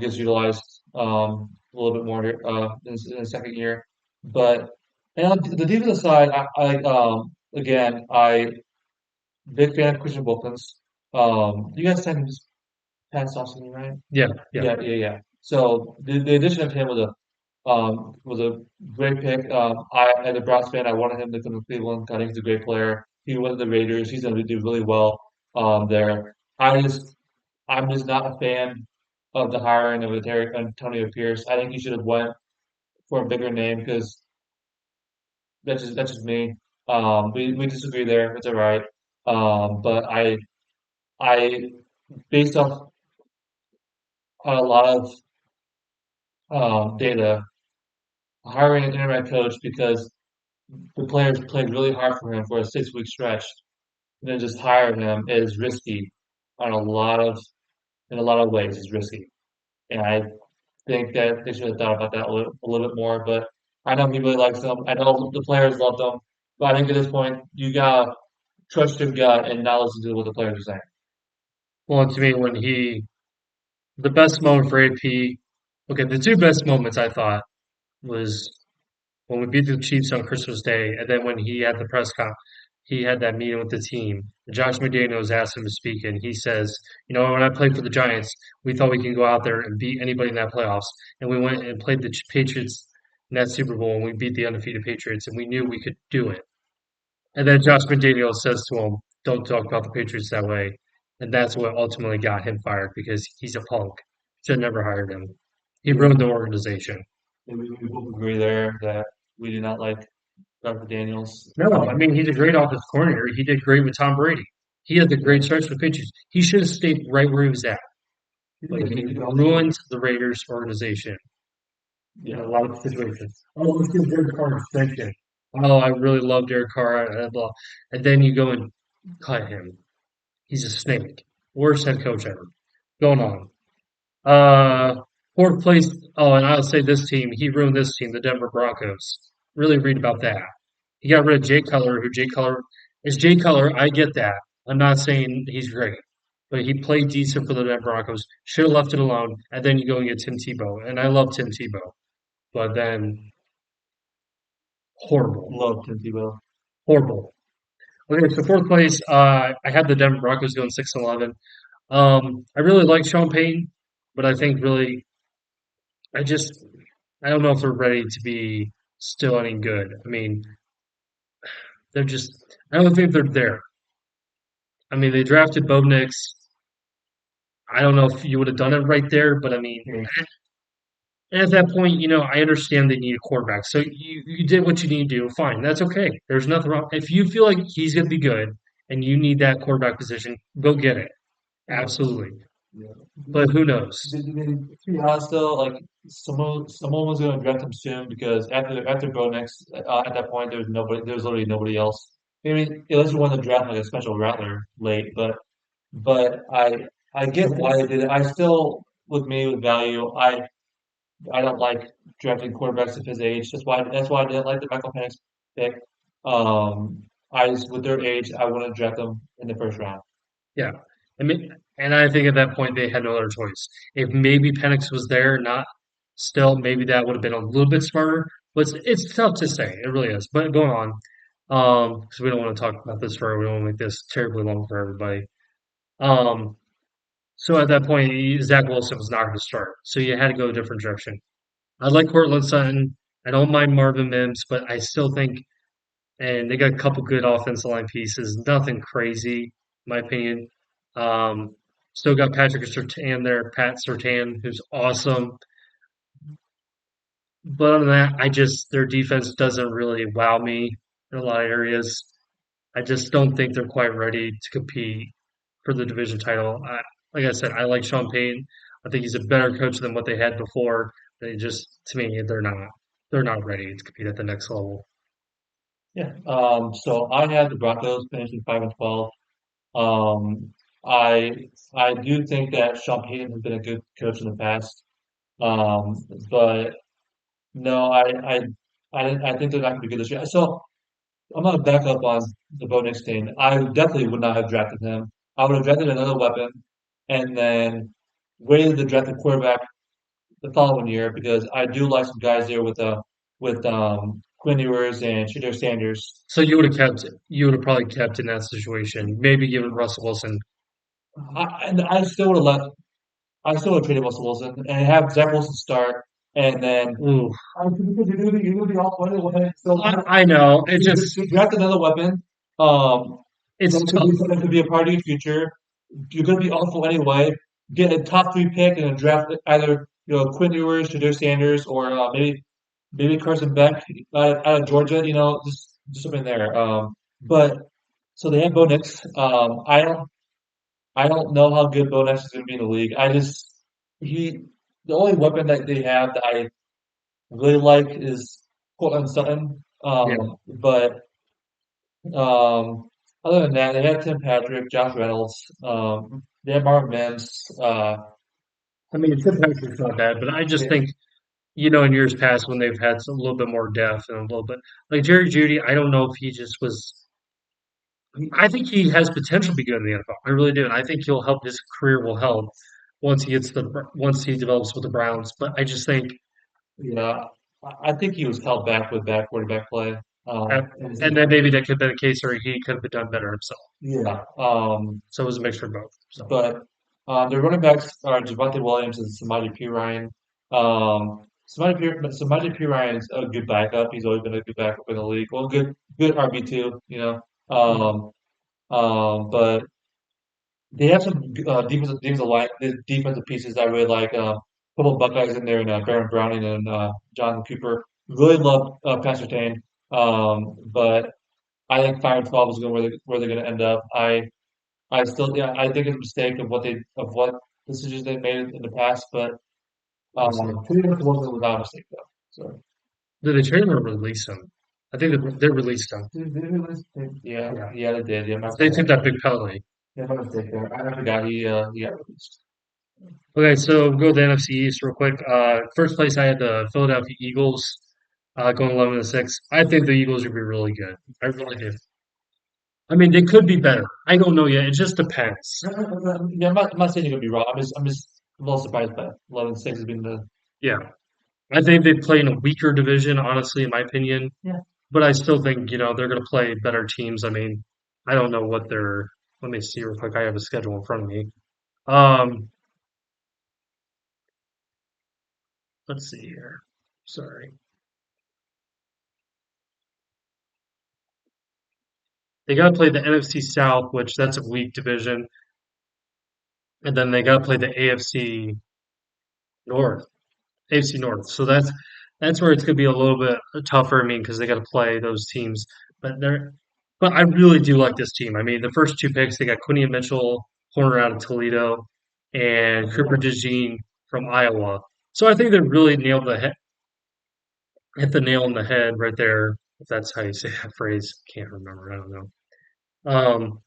Speaker 2: gets utilized a little bit more here, in the second year. But and on the defensive side, again I big fan of Christian Wilkins. You guys sent him this past offseason, right?
Speaker 1: Yeah, yeah.
Speaker 2: Yeah. So the addition of him was a great pick. As a Browns fan, I wanted him to come to Cleveland. I think he's a great player. He went to the Raiders. He's going to do really well there. I'm just not a fan of the hiring of Antonio Pierce. I think he should have went for a bigger name because that's just me. We disagree there. It's all right. But I based off a lot of data, hiring an internet coach because the players played really hard for him for a 6 week stretch, and then just hire him is risky on in a lot of ways. It's risky, and I think that they should have thought about that a little bit more. But I know he really likes them. I know the players love them. But I think at this point, you gotta trust your gut and not listen to what the players are saying.
Speaker 1: Well, to me, the best moment for AP, okay, the two best moments I thought was when we beat the Chiefs on Christmas Day, and then when he had the he had that meeting with the team. Josh McDaniels asked him to speak, and he says, when I played for the Giants, we thought we can go out there and beat anybody in that playoffs, and we went and played the Patriots in that Super Bowl, and we beat the undefeated Patriots, and we knew we could do it. And then Josh McDaniels says to him, "Don't talk about the Patriots that way," and that's what ultimately got him fired because he's a punk. Should have never hired him. He ruined the organization.
Speaker 2: And we both agree there that we do not like Dr. Daniels.
Speaker 1: No, I mean he's a great offensive coordinator. He did great with Tom Brady. He had the great stretch with the Patriots. He should have stayed right where he was at. But he ruined the Raiders organization. in
Speaker 2: Yeah,
Speaker 1: a lot of situations. Oh, let's give Derek Carr an extension. Oh, I really love Derek Carr, blah. And then you go and cut him. He's a snake. Worst head coach ever. Going on. Fourth place. Oh, and I'll say this team. He ruined this team, the Denver Broncos. Really read about that. He got rid of Jay Cutler, who Jay Cutler is Jay Cutler. I get that. I'm not saying he's great, but he played decent for the Denver Broncos. Should have left it alone. And then you go and get Tim Tebow, and I love Tim Tebow, but then horrible,
Speaker 2: love Tim Tebow.
Speaker 1: horrible. Okay, so fourth place. I had the Denver Broncos going 6-11. I really like Sean Payton, but I think really I just I don't know if they're ready to be still any good. I mean, they're just I don't think they're there. I mean, they drafted Bo Nix. I don't know if you would have done it right there, but I mean, at that point, I understand they need a quarterback. So you did what you need to do. Fine, that's okay. There's nothing wrong. If you feel like he's going to be good and you need that quarterback position, go get it. Absolutely.
Speaker 2: Yeah.
Speaker 1: But who knows?
Speaker 2: To be honest though, like someone was going to draft him soon because after Bo Nix, at that point there was literally nobody else. I mean, unless you wanted to draft like a special Rattler late, but I get why they did it. I still with me with value. I don't like drafting quarterbacks of his age. That's why I didn't like the Michael Penix pick. I just with their age, I wouldn't draft them in the first round.
Speaker 1: Yeah. I mean, and I think at that point they had no other choice. If maybe Penix was there, not still, maybe that would have been a little bit smarter. But it's tough to say. It really is. But going on, because we don't want to talk about this forever. We don't want to make this terribly long for everybody. Um, so at that point, Zach Wilson was not going to start. So you had to go a different direction. I like Cortland Sutton. I don't mind Marvin Mims, but I still think, and they got a couple good offensive line pieces. Nothing crazy, in my opinion. Um, Still got Patrick Surtain there, Pat Surtain, who's awesome. But other than that, their defense doesn't really wow me in a lot of areas. I just don't think they're quite ready to compete for the division title. Like I said, I like Sean Payton. I think he's a better coach than what they had before. They just, to me, they're not ready to compete at the next level.
Speaker 2: Yeah. So I had the Broncos finishing 5-12. Um, I do think that Sean Payton has been a good coach in the past. Um, but no, I think they're not going to be good this year. So I'm going to back up on the Bo Nix thing. I definitely would not have drafted him. I would have drafted another weapon and then waited to draft a quarterback the following year because I do like some guys there with Quinn Ewers and Shedeur Sanders.
Speaker 1: So you would have probably kept in that situation. Maybe given Russell Wilson.
Speaker 2: And I still would have traded Russell Wilson and have Zach Wilson start, and then
Speaker 1: Ooh,
Speaker 2: because you're gonna be off one away. So
Speaker 1: I know.
Speaker 2: to draft another weapon, um,
Speaker 1: It's tough.
Speaker 2: that could be a part of your future. You're gonna be awful anyway. Get a top three pick and then draft either Quinn Ewers, Shedeur Sanders, or maybe Carson Beck out of Georgia. Just something there. But so they have Bo Nix. I don't know how good Bo Nix is going to be in the league. He the only weapon that they have that I really like is Cortland Sutton.
Speaker 1: Yeah.
Speaker 2: But other than that, they have Tim Patrick, Josh Reynolds, they have Marvin Mims.
Speaker 1: I mean, Tim Patrick's not bad, but I just
Speaker 2: They,
Speaker 1: think, in years past when they've had a little bit more depth and a little bit like Jerry Judy, I don't know if he just was. I think he has potential to be good in the NFL. I really do, and I think he'll help. His career will help once he develops with the Browns. But I just think,
Speaker 2: yeah, I think he was held back with bad quarterback play.
Speaker 1: uh, and then maybe that could have been the case, or he could have done better himself.
Speaker 2: Yeah.
Speaker 1: So it was a mixture of both. So
Speaker 2: But their running backs are Javante Williams and Samaje Perine. Samaje Perine's a good backup. He's always been a good backup in the league. Well, good RB2. But they have some defensive pieces I really like. A couple of Buckeyes in there, and Baron Browning and Jonathan Cooper. Really love Pastor Tane. But I think 5-12 is going where they're going to end up. Yeah, I think it's a mistake of what decisions they made in the past, but
Speaker 1: we'll see.
Speaker 2: pretty much wasn't without a mistake though. So
Speaker 1: Did they trade him or release him? I think they released him.
Speaker 2: yeah,
Speaker 1: Yeah.
Speaker 2: yeah, they did. Yeah,
Speaker 1: They took that big penalty.
Speaker 2: my mistake there. I forgot he got released.
Speaker 1: Okay, so we'll go to the NFC East real quick. First place I had the Philadelphia Eagles going 11-6. I think the Eagles would be really good. I really do. I mean, they could be better. I don't know yet. It just depends.
Speaker 2: Yeah, I'm not saying you're gonna be wrong. I'm just a little surprised by 11-6 has been the
Speaker 1: Yeah. I think they play in a weaker division, honestly, in my opinion.
Speaker 2: yeah.
Speaker 1: But I still think, they're going to play better teams. I mean, I don't know what they're. Let me see real quick. I have a schedule in front of me. Um, let's see here. Sorry. They got to play the NFC South, which that's a weak division. And then they got to play the AFC North. AFC North. So that's where it's going to be a little bit tougher. I mean, because they got to play those teams. But they're but I really do like this team. I mean, the first two picks they got Quinny Mitchell, corner out of Toledo, and Cooper DeJean from Iowa. So I think they really hit the nail on the head right there. If that's how you say that phrase, can't remember. I don't know.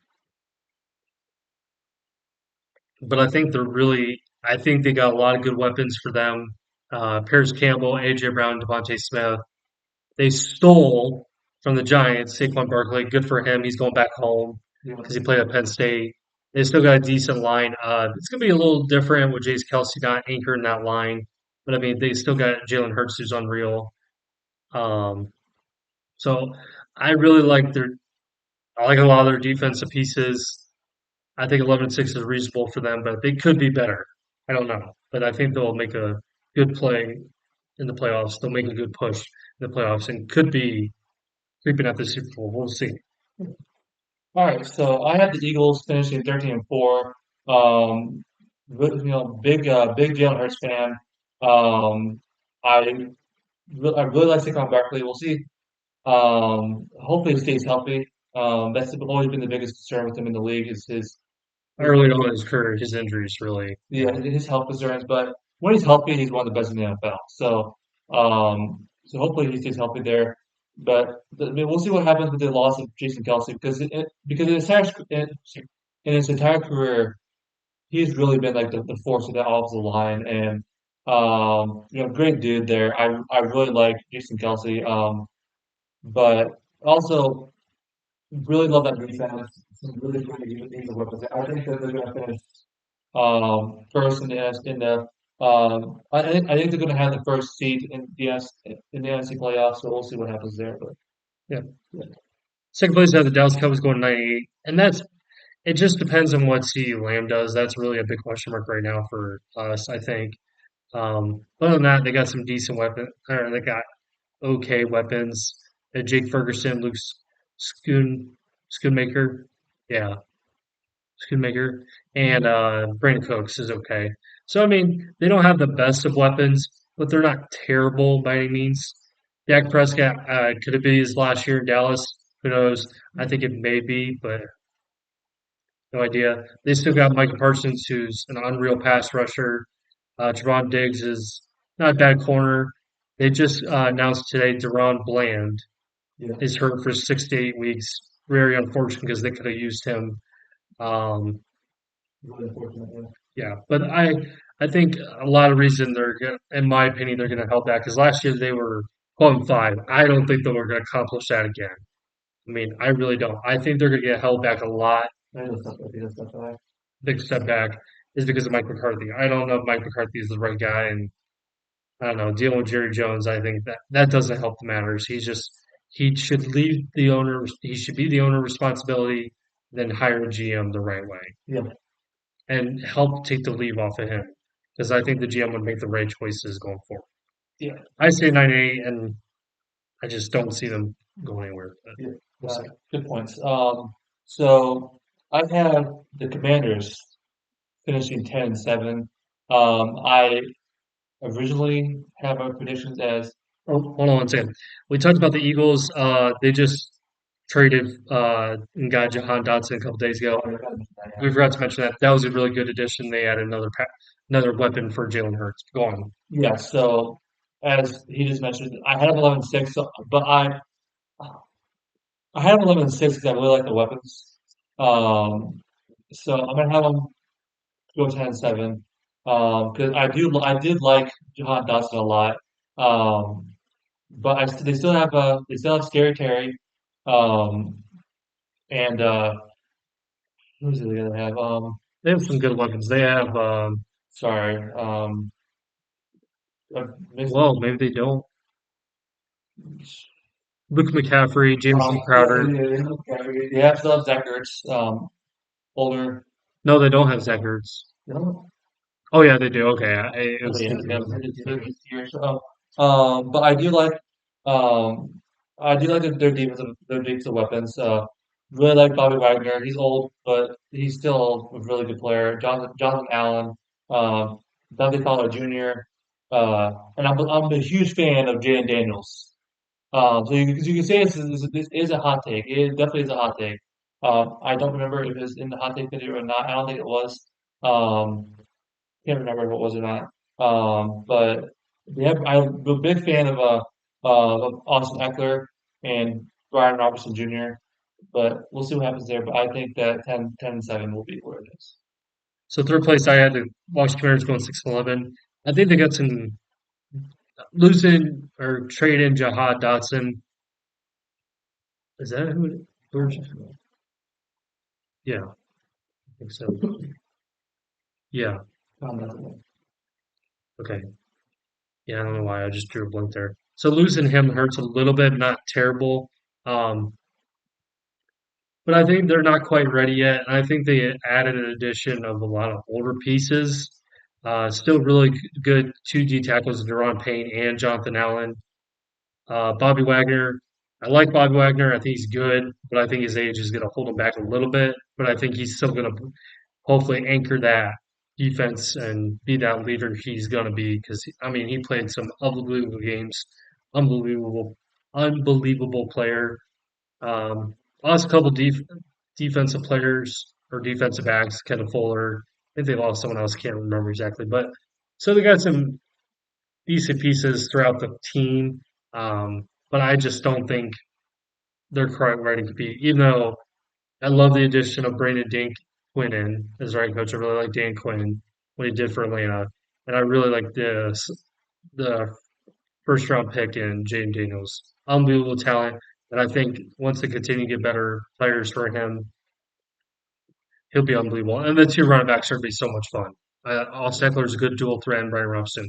Speaker 1: But I think they got a lot of good weapons for them. Paris Campbell, AJ Brown, Devontae Smith. They stole from the Giants, Saquon Barkley. Good for him. He's going back home
Speaker 2: Yeah.
Speaker 1: because he played at Penn State. They still got a decent line. It's going to be a little different with Jace Kelsey not anchoring that line. But I mean, they still got Jalen Hurts, who's unreal. Um, so I really I like a lot of their defensive pieces. I think 11-6 is reasonable for them, but they could be better. I don't know. But I think they'll make a good play in the playoffs. They'll make a good push in the playoffs and could be creeping at the Super Bowl. We'll see.
Speaker 2: All right, so I have the Eagles finishing 13-4. Um, big Jalen Hurts fan. Um, I I really like Saquon Barkley. We'll see. Hopefully he stays healthy. That's always been the biggest concern with him in the league is
Speaker 1: Early on in his career, his injuries really.
Speaker 2: yeah, his health concerns. But when he's healthy, he's one of the best in the NFL. So hopefully he stays healthy there. But I mean, we'll see what happens with the loss of Jason Kelsey because in his entire career, he's really been like the force of the offensive line and great dude there. I really like Jason Kelsey. But also really love that defense. Some really good defensive weapons. I think that they're going to finish first I think they're going to have the first seed in the NFC playoffs. So we'll see what happens there. But
Speaker 1: Yeah.
Speaker 2: yeah,
Speaker 1: Second place have the Dallas Cowboys going 98, and it just depends on what CeeDee Lamb does. That's really a big question mark right now for us, I think. Other than that, they got some decent weapons, or they got okay weapons. Jake Ferguson, Luke Schoonmaker, yeah, Schoonmaker, and Brandon Cooks is okay. So I mean, they don't have the best of weapons, but they're not terrible by any means. Dak Prescott could it be his last year in Dallas? Who knows? I think it may be, but no idea. They still got Micah Parsons, who's an unreal pass rusher. Javon Diggs is not a bad corner. They just announced today Deron Bland
Speaker 2: yeah,
Speaker 1: is hurt for 6 to 8 weeks. Very unfortunate because they could have used him. Um,
Speaker 2: really unfortunate. Yeah.
Speaker 1: yeah, but I think a lot of reason they're going in my opinion, they're going to help that because last year they were 12-5. I don't think they were going to accomplish that again. I mean, I really don't. I think they're going to get held back a lot.
Speaker 2: I think that's not
Speaker 1: Big step back is because of Mike McCarthy. I don't know if Mike McCarthy is the right guy, and I don't know, dealing with Jerry Jones, I think that doesn't help the matters. He should leave the owner. He should be the owner responsibility, then hire a GM the right way
Speaker 2: Yeah,
Speaker 1: and help take the leave off of him because I think the GM would make the right choices going forward.
Speaker 2: yeah,
Speaker 1: I say 9-8, and I just don't see them going anywhere. But
Speaker 2: yeah.
Speaker 1: we'll see.
Speaker 2: Good points. So I have the Commanders finishing 10-7. I originally have our predictions as
Speaker 1: Oh, hold on one second. We talked about the Eagles. They just traded and got Jahan Dotson a couple days ago. We forgot to mention that. That was a really good addition. They added another weapon for Jalen Hurts. Go on.
Speaker 2: yeah. So as he just mentioned, I had him 11-6, so, but I had him 11-6 because I really like the weapons. Um, so I'm gonna have him go 10-7. Because I did like Jahan Dotson a lot. Um, but they still have Scary Terry. Um, and who's the other they have?
Speaker 1: They have some good weapons. They have,
Speaker 2: Sorry, I missed-
Speaker 1: well, maybe they don't. Luke McCaffrey, Jameson Crowder.
Speaker 2: they have still have Zach Ertz, older.
Speaker 1: No, they don't have Zach Ertz.
Speaker 2: No,
Speaker 1: Oh yeah, they do. Okay, I was
Speaker 2: okay, yeah,
Speaker 1: thinking
Speaker 2: yeah,
Speaker 1: of them.
Speaker 2: this year. So, but um, I do like their defensive weapons. Really like Bobby Wagner. He's old, but he's still a really good player. Jonathan Allen, um, Dante Fowler Jr. And I'm a huge fan of Jaden Daniels. You can say this is a hot take. It definitely is a hot take. I don't remember if it's in the hot take video or not. I don't think it was. Um, can't remember if it was or not. But I'm a big fan of Austin Eckler and Brian Robertson Jr. But we'll see what happens there. But I think that 10-7 will be where it is.
Speaker 1: So third place, I had the Washington Commanders going 6-11. I think they got some losing or trading Jahad Dotson. Is that who? Yeah, I think so. Yeah. Okay. Yeah, I don't know why I just drew a blank there. So losing him hurts a little bit, not terrible. Um, but I think they're not quite ready yet. And I think they added an addition of a lot of older pieces. Still really good two D tackles, Deron Payne and Jonathan Allen. Bobby Wagner, I like Bobby Wagner. I think he's good, but I think his age is going to hold him back a little bit. But I think he's still going to hopefully anchor that defense and be that leader he's going to be. Because I mean, he played some unbelievable games, unbelievable, unbelievable player. Lost a couple defensive players or defensive backs, Kevin Fuller. I think they lost someone else, can't remember exactly. But so they got some decent pieces throughout the team. But I just don't think they're quite ready to compete. Even though I love the addition of Brandon Dink Quinn in as right coach. I really like Dan Quinn, what he did for Atlanta. And I really like the first round pick in Jaden Daniels. Unbelievable talent. And I think once they continue to get better players for him, he'll be unbelievable. And the two running backs are going to be so much fun. Austin Eckler is a good dual threat, and Brian Robinson,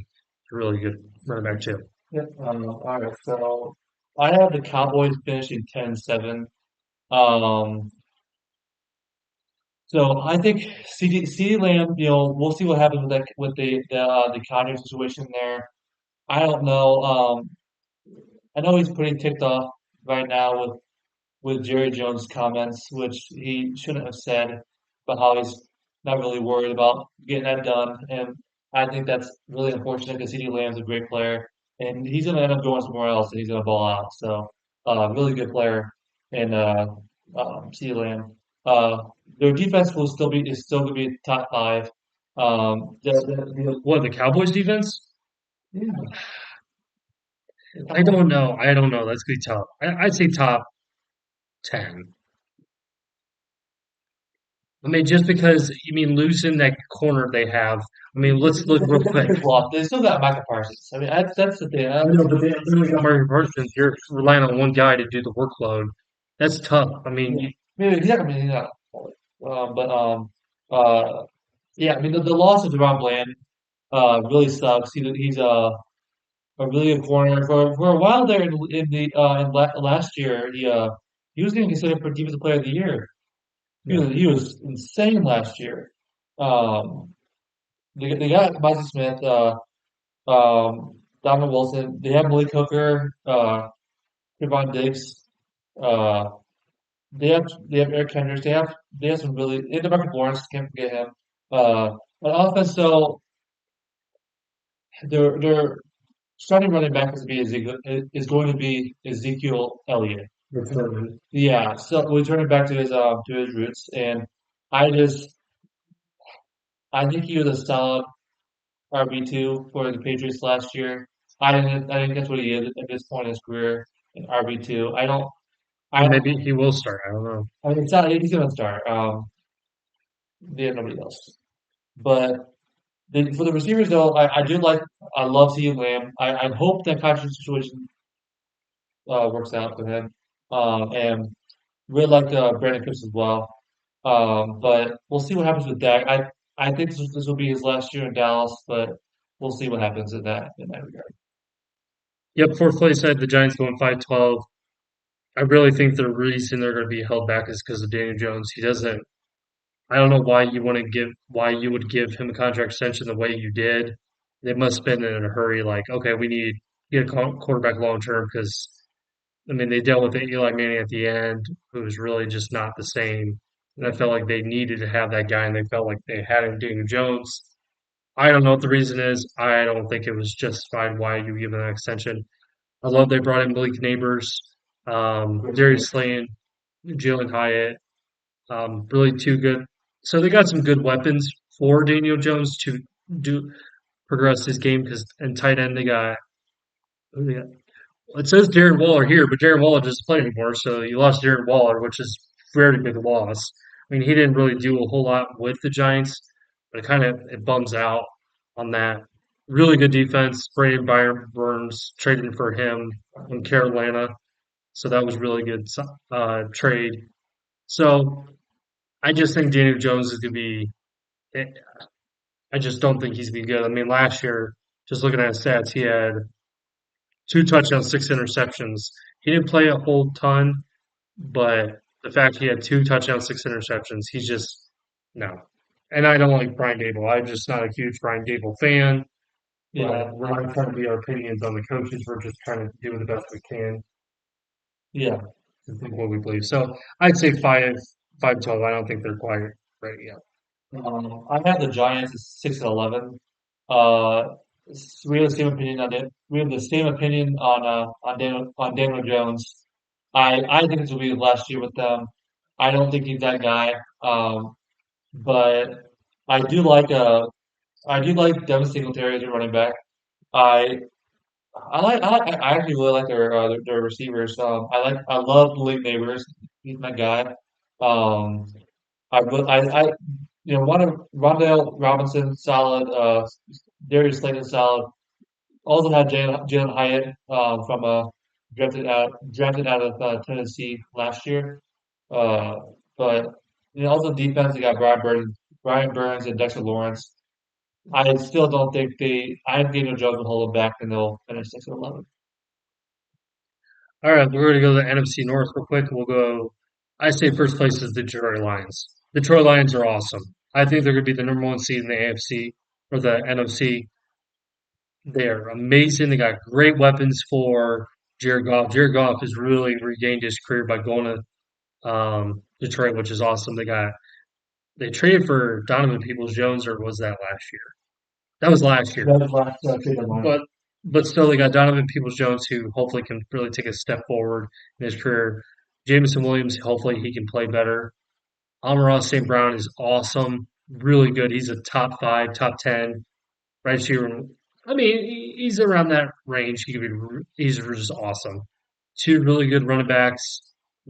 Speaker 1: a really good running back too.
Speaker 2: Yep. All right. So I have the Cowboys finishing 10-7. Um, so I think CeeDee Lamb, we'll see what happens with the Cowboys situation there. I don't know. I know he's pretty ticked off right now with Jerry Jones' comments, which he shouldn't have said, but how he's not really worried about getting that done. And I think that's really unfortunate because CeeDee Lamb's a great player, and he's going to end up going somewhere else, and he's going to ball out. So, really good player, and CeeDee Lamb. Uh, their defense will still be is still going to be top five.
Speaker 1: What, the Cowboys defense?
Speaker 2: Yeah.
Speaker 1: I don't know. I don't know. That's gonna be tough. I'd say top 10. I mean, just because you mean losing that corner they have. I mean, let's look real quick.
Speaker 2: They still got Micah Parsons. I mean, that's the thing.
Speaker 1: I know, but they only got Marvin Parsons. You're relying on one guy to do the workload. That's tough. I mean,
Speaker 2: Yeah. Maybe he's not gonna be he's not. But uh, yeah. I mean, the loss of Deron Bland really sucks. He's a really good corner for a while there in last year. He was getting considered for defensive player of the year.
Speaker 1: yeah.
Speaker 2: He was insane last year. Um, they got Mike Smith, Donovan Wilson. They have Malik Hooker, Trevon Diggs. Uh, they have Eric Kendricks. They have some really in the Marcus Lawrence. Can't forget him. On offense, so their starting running back is going to be Ezekiel Elliott.
Speaker 1: Return.
Speaker 2: Yeah, so we turn it back to his roots, and I just I think he was a solid RB2 for the Patriots last year. I think that's what he is at this point in his career in RB2. I
Speaker 1: And maybe he will start. I don't know.
Speaker 2: I mean, it's not he's gonna start. They have nobody else. But for the receivers though, I love CeeDee Lamb. I hope that contract situation works out for him. And really like Brandon Cooks as well. But we'll see what happens with Dak. I think this will be his last year in Dallas, but we'll see what happens in that regard.
Speaker 1: Yep, fourth place I had the Giants going 5-12. I really think the reason they're going to be held back is because of Daniel Jones. He doesn't. I don't know why you would give him a contract extension the way you did. They must have been in a hurry. Like, okay, we need to get a quarterback long term because I mean they dealt with Eli Manning at the end, who was really just not the same. And I felt like they needed to have that guy, and they felt like they had him Daniel Jones. I don't know what the reason is. I don't think it was justified why you give him that extension. I love they brought in Malik Neighbors, Darius Slayton, Jalen Hyatt, really two good. So they got some good weapons for Daniel Jones to do progress his game because in tight end who they got? It says Darren Waller here, but Darren Waller doesn't play anymore, so you lost Darren Waller, which is a very big loss. I mean, he didn't really do a whole lot with the Giants, but it bums out on that. Really good defense. Brandon Byron Burns traded for him in Carolina, so that was really good trade. So I just think Daniel Jones is going to be. eh, I just don't think he's going to be good. I mean, last year, just looking at his stats, he had two touchdowns, six interceptions. He didn't play a whole ton, but the fact he had two touchdowns, six interceptions, he's just no. And I don't like Brian Dable. I'm just not a huge Brian Dable fan.
Speaker 2: Yeah,
Speaker 1: We're not trying to be our opinions on the coaches. We're just trying to do the best we can
Speaker 2: yeah.
Speaker 1: to think what we believe. So I'd say 5-12. I don't think they're quite right yet.
Speaker 2: I have the Giants at 6-11. Uh, we have the same opinion on it. We have the same opinion on Daniel Jones. I think this will be his last year with them. I don't think he's that guy. But I do like Devin Singletary as a running back. I I actually really like their receivers. I love Malik Neighbors. He's my guy. Um, I one of Rondell Robinson solid. Darius Slayton solid. Also had Jalen Hyatt from drafted out of Tennessee last year. Uh, but also defense they got Brian Burns and Dexter Lawrence. I still don't think I think Daniel Jones will hold them back and they'll finish 6-11.
Speaker 1: All right, we're going to go to the NFC North real quick. I say first place is the Detroit Lions. The Detroit Lions are awesome. I think they're going to be the number one seed in the AFC or the NFC. They're amazing. They got great weapons for Jared Goff. Jared Goff has really regained his career by going to Detroit, which is awesome. They traded for Donovan Peoples Jones, or was that last year? That was last year.
Speaker 2: That was last trade deadline.
Speaker 1: But still, they got Donovan Peoples Jones, who hopefully can really take a step forward in his career. Jameson Williams, hopefully he can play better. Amon St. Brown is awesome, really good. He's a top five, top 10 right here. I mean, he's around that range. He's just awesome. Two really good running backs,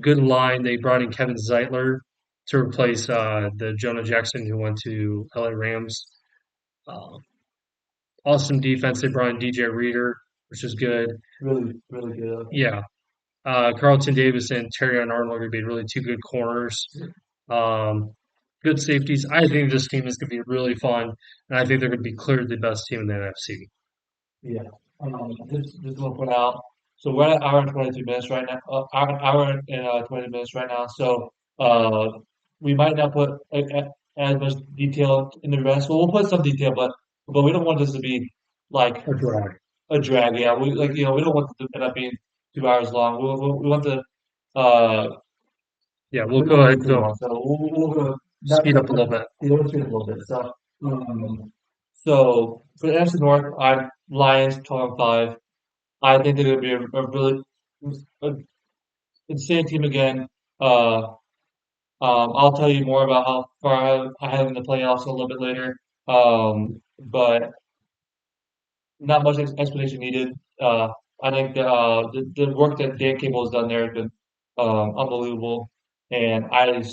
Speaker 1: good line. They brought in Kevin Zeitler to replace the Jonah Jackson who went to LA Rams. Uh, awesome defense. They brought in DJ Reader, which is good.
Speaker 2: Really, really good.
Speaker 1: Yeah. Carlton Davis and Terry Arnold are going to be really two good corners. Um, good safeties. I think this team is going to be really fun, and I think they're going to be clearly the best team in the NFC.
Speaker 2: Yeah. Just want to put out. So we're at an hour and 22 minutes right now. Hour and 20 minutes right now. So uh, we might not put as much detail in the rest. Well, we'll put some detail, but we don't want this to be like
Speaker 1: A drag.
Speaker 2: a drag. Yeah, we don't want it to end up being 2 hours long. We want to uh
Speaker 1: Yeah, we'll
Speaker 2: we
Speaker 1: go
Speaker 2: don't want
Speaker 1: ahead
Speaker 2: it
Speaker 1: and
Speaker 2: too
Speaker 1: go
Speaker 2: long. So we'll go
Speaker 1: speed up a little bit.
Speaker 2: yeah, we'll speed up a little bit. So for the NFC North, I Lions 12-5. I think they're going to be a really a, insane team again. Uh, I'll tell you more about how far I have in the playoffs a little bit later. But not much explanation needed. I think the work that Dan Cable has done there has been unbelievable, and I don't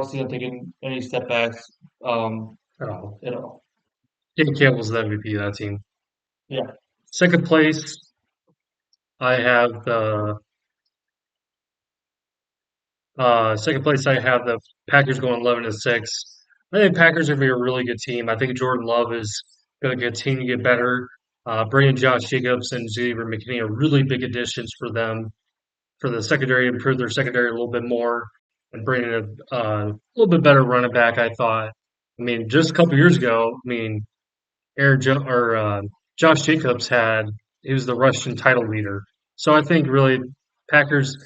Speaker 2: see him taking any step backs um,
Speaker 1: Oh,
Speaker 2: at all.
Speaker 1: Jake Campbell's the MVP of that team.
Speaker 2: Yeah.
Speaker 1: Second place, I have the second place, I have the Packers going 11-6. I think Packers are going to be a really good team. I think Jordan Love is going to continue to get better. Bringing Josh Jacobs and Xavier McKinney are really big additions for them for the secondary, improve their secondary a little bit more, and bringing a little bit better running back. I thought. I mean, just a couple years ago, I mean, Josh Jacobs had he was the Russian title leader. So I think really Packers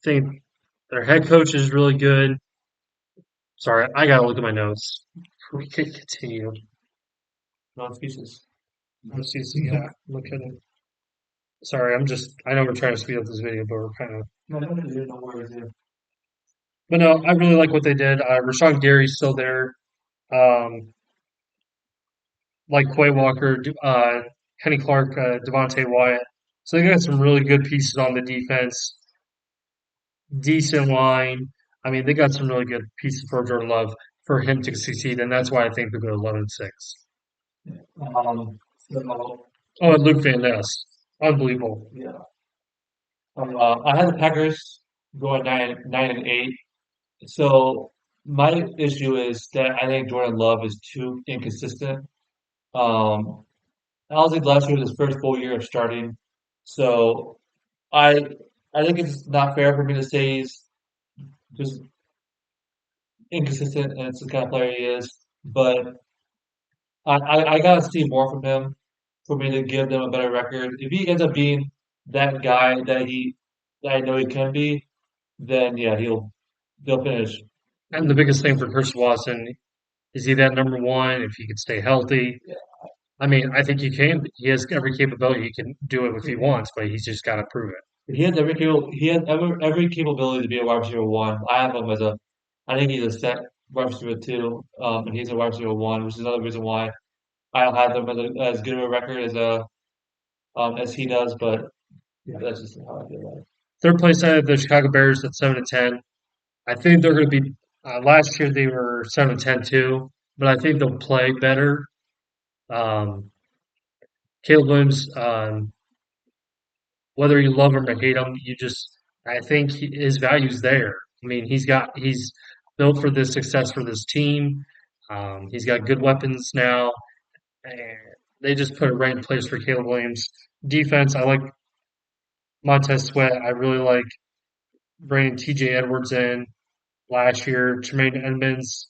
Speaker 1: think their head coach is really good. Sorry, I gotta look at my notes. We could continue.
Speaker 2: No excuses.
Speaker 1: Let's see. Yeah, look at it. Sorry, I know we're trying to speed up this video, but we're kind of.
Speaker 2: No, no worries here.
Speaker 1: But no, I really like what they did. Rashawn Gary's still there. Um, like Quay Walker, Kenny Clark, Devontae Wyatt. So they got some really good pieces on the defense. Decent line. I mean, they got some really good pieces for Jordan Love for him to succeed, and that's why I think they'll go 11-6.
Speaker 2: So,
Speaker 1: Oh, and Luke Van Ness, unbelievable.
Speaker 2: yeah. I had the Packers going 9-8. So my issue is that I think Jordan Love is too inconsistent. Um, Ozzie last year was his first full year of starting, so I I think it's not fair for me to say he's just inconsistent and it's the kind of player he is. But I gotta see more from him for me to give them a better record. If he ends up being that guy that I know he can be, then yeah, they'll finish.
Speaker 1: And the biggest thing for Chris Watson is he that number one if he could stay healthy. I mean, I think he can. He has every capability. He can do it if he wants, but he's just got to prove it.
Speaker 2: He has every capability to be a wide receiver one. I have him as a I think he's a set wide receiver two, and he's a wide receiver one, which is another reason why I don't have him as good of a record as he does. But yeah, that's just how I feel about it.
Speaker 1: Third place, I have the Chicago Bears at 7-10. I think they're going to be. Last year they were 7-10 too, but I think they'll play better. Um, Caleb Williams, whether you love him or hate him, I think his value's there. I mean, he's built for this success for this team. He's got good weapons now, and they just put it right in place for Caleb Williams. Defense, I like Montez Sweat. I really like bringing T.J. Edwards in last year, Tremaine Edmonds,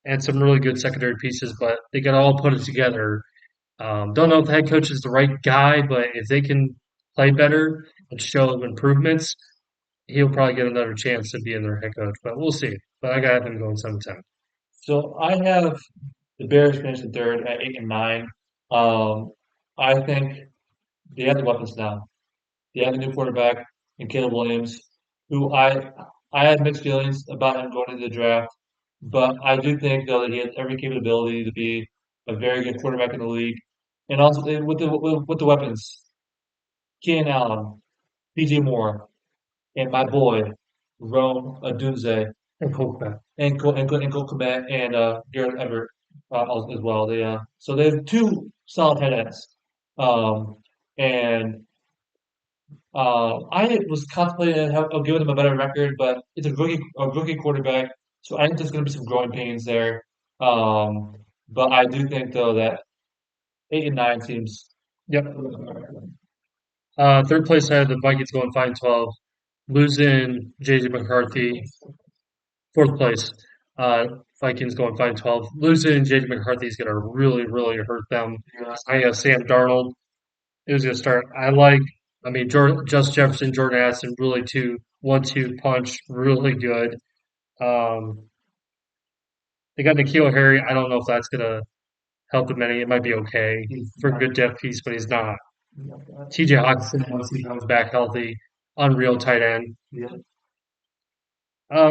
Speaker 1: and some really good secondary pieces. But they got to all put it together. Don't know if the head coach is the right guy, but if they can play better and show improvements, he'll probably get another chance to be in their head coach. But we'll see. But I got him going 7-10.
Speaker 2: So I have the Bears finishing third at 8-9. Um, I think they have the weapons now. They have a new quarterback in Caleb Williams, who I had mixed feelings about him going into the draft, but I do think though that he has every capability to be a very good quarterback in the league, and also with the weapons, Keenan Allen, P.J. Moore, and my boy Rome Odunze,
Speaker 1: And Colquitt.
Speaker 2: and Cole Kmet and Garrett Everett as well. So they have two solid tight ends, um, and I was contemplating of giving them a better record, but it's a rookie quarterback, so I think there's going to be some growing pains there. Um, but I do think though that 8-9 seems.
Speaker 1: Yep. Third place, I had the Vikings going 5-12, losing J.J. McCarthy. Fourth place, Vikings going 5-12, losing J.J. McCarthy is going to really, really hurt them. I have Sam Darnold. It was going to start. I mean, Justin Jefferson, Jordan Addison, really two 1-2 punch, really good. Um, they got N'Keal Harry. I don't know if that's going to help them any. It might be okay for a good depth piece, but he's not. TJ Hawkinson, once he comes back healthy, unreal tight end.
Speaker 2: Yeah.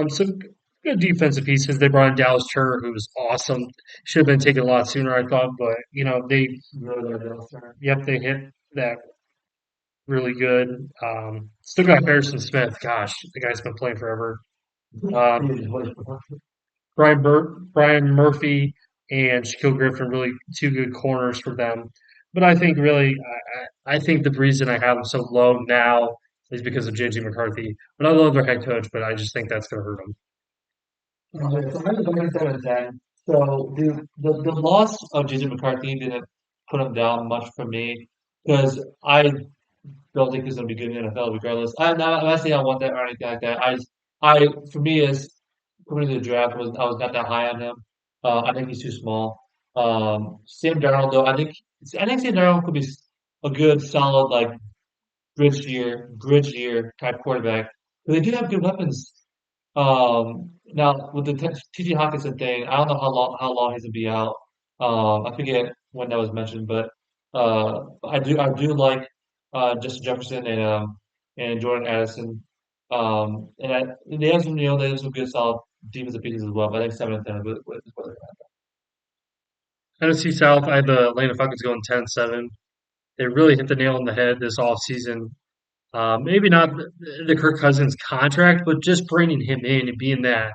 Speaker 1: Some good defensive pieces. They brought in Dallas Turner, who was awesome. Should have been taken a lot sooner, I thought, but they
Speaker 2: Really like Dallas Turner.
Speaker 1: yep, they hit that really good. Still got Harrison Smith. Gosh, the guy's been playing forever.
Speaker 2: He
Speaker 1: Um,
Speaker 2: is really
Speaker 1: Brian Murphy and Shaquille Griffin, really two good corners for them. But I think really, I think the reason I have them so low now is because of JJ McCarthy. But I love their head coach, but I just think that's going to hurt them.
Speaker 2: Okay, so I was going 7-10. So the loss of JJ McCarthy didn't put him down much for me because I don't think he's going to be good in the NFL regardless. I'm not saying I want that or anything like that. For me, as coming to the draft, I was not that high on him. I think he's too small. Sam Darnold, though, I think Sam Darnold could be a good, solid, like bridge year type quarterback. But they do have good weapons. Now with the T.J. Hawkinson thing, I don't know how long he's gonna be out. I forget when that was mentioned, but I do like Justin Jefferson and Jordan Addison. And they have some good solid defensive pieces as well. But I think 7-10 is where they're
Speaker 1: NFC South, I have the Atlanta Falcons going 10-7. They really hit the nail on the head this offseason. Maybe not the Kirk Cousins contract, but just bringing him in and being that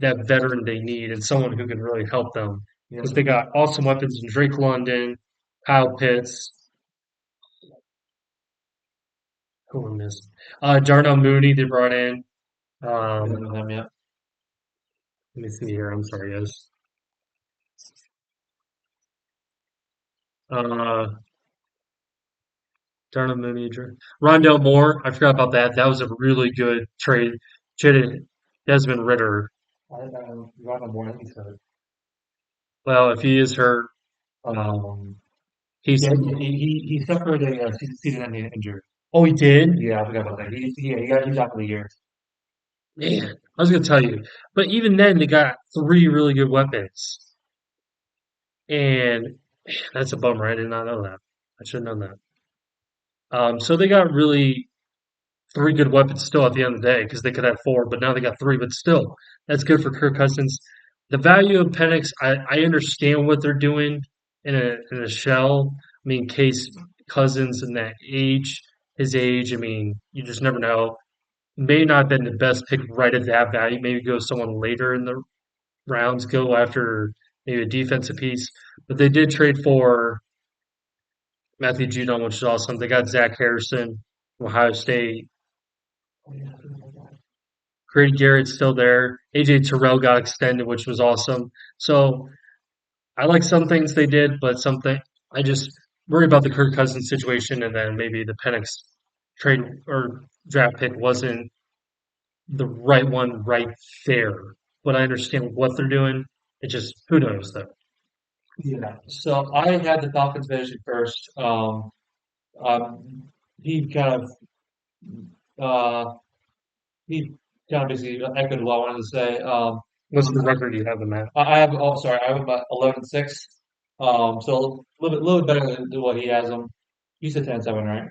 Speaker 1: veteran they need and someone who can really help them
Speaker 2: at.
Speaker 1: because they got awesome weapons in Drake London, Kyle Pitts, who I missed, Darnell Mooney they brought in.
Speaker 2: Yeah,
Speaker 1: Um,
Speaker 2: know him yet.
Speaker 1: let me see here. I'm sorry, guys. Uh, Darnell Mooney, Rondell Moore. I forgot about that. That was a really good trade. Traded Desmond Ritter.
Speaker 2: I got him more than he said.
Speaker 1: Well, if he is hurt,
Speaker 2: Um,
Speaker 1: he's.
Speaker 2: yeah, he suffered a season-ending injury.
Speaker 1: Oh, he did.
Speaker 2: Yeah, I forgot about that. He's out for the year.
Speaker 1: Man, I was gonna tell you, but even then, they got three really good weapons, and man, that's a bummer. I did not know that. I should have known that. So they got really three good weapons still at the end of the day because they could have four, but now they got three. But still, that's good for Kirk Cousins. The value of Penix, I understand what they're doing in a shell. I mean, Case Cousins and that age, his age. I mean, you just never know. May not have been the best pick right at that value. Maybe go someone later in the rounds, go after maybe a defensive piece. But they did trade for Matthew Judon, which is awesome. They got Zach Harrison from Ohio State.
Speaker 2: Oh, yeah.
Speaker 1: Grady Garrett's still there. AJ Terrell got extended, which was awesome. So I like some things they did, but something I just worry about the Kirk Cousins situation, and then maybe the Penix trade or draft pick wasn't the right one right there. But I understand what they're doing. It just who knows though.
Speaker 2: Yeah. So I had the Falcons finishing first. Um, he kind of uh, he kind of basically echoed what I wanted to say.
Speaker 1: What's the record you have in that?
Speaker 2: I have sorry, I have about 11-6. So a little bit better than what he has them. He's a 10-7, right?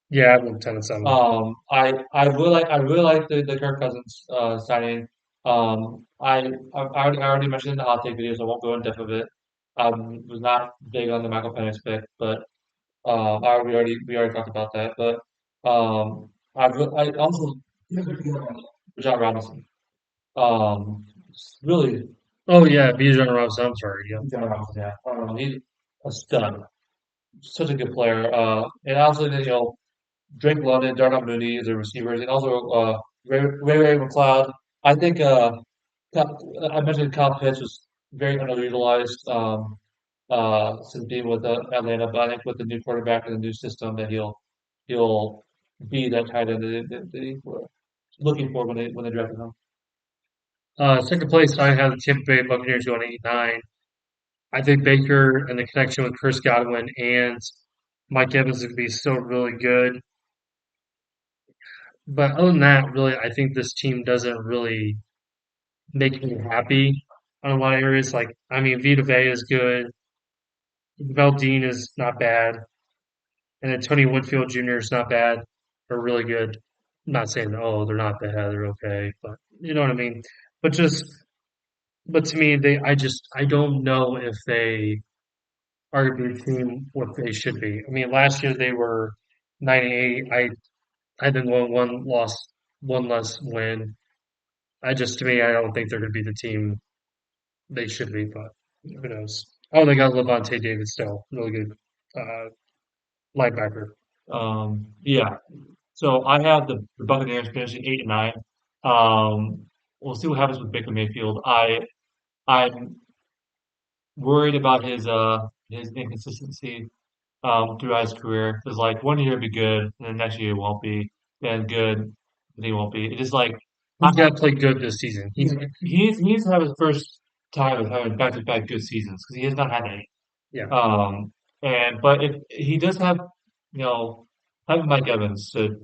Speaker 1: Yeah, I have them 10-7.
Speaker 2: I really like the Kirk Cousins signing. I already mentioned in the hot take video, so I won't go in depth of it. I was not big on the Michael Penix pick, but we already talked about that. But I also John Robinson. Really
Speaker 1: Oh yeah, Bijan Robinson. I'm sorry. Yeah.
Speaker 2: John Robinson, yeah. He's a stud, such a good player. And also Drake London, Darnell Mooney, the receivers, and also Ray McLeod. I think I mentioned Kyle Pitts was very underutilized since being with Atlanta, but I think with the new quarterback and the new system that he'll be that tight end that they were looking for when they drafted him.
Speaker 1: Second place, I have the Tampa Bay Buccaneers going 8-9. I think Baker and the connection with Chris Godwin and Mike Evans would be still really good. But other than that, really, I think this team doesn't really make me happy on a lot of areas. Like, I mean, Vita Vea is good. Valdine is not bad. And then Tony Woodfield Jr. is not bad or really good. not saying, oh, they're not bad, they're okay, but you know what I mean. But just, but to me, I don't know if they are a good team what they should be. I mean, last year they were 98. I think one loss, one less win. To me, I don't think they're going to be the team they should be, but who knows? Oh, they got Levante David still, really good uh, linebacker.
Speaker 2: Yeah. So I have the Buccaneers finishing 8-9. We'll see what happens with Baker Mayfield. I'm worried about his inconsistency throughout his career. It's like one year it'll be good, and the next year it won't be, then good, and he won't be. It's just like I,
Speaker 1: He's got to play good this season.
Speaker 2: he needs to have his first time of having back-to-back good seasons because he has not had any.
Speaker 1: Yeah,
Speaker 2: And but if he does have, you know, having Mike Evans to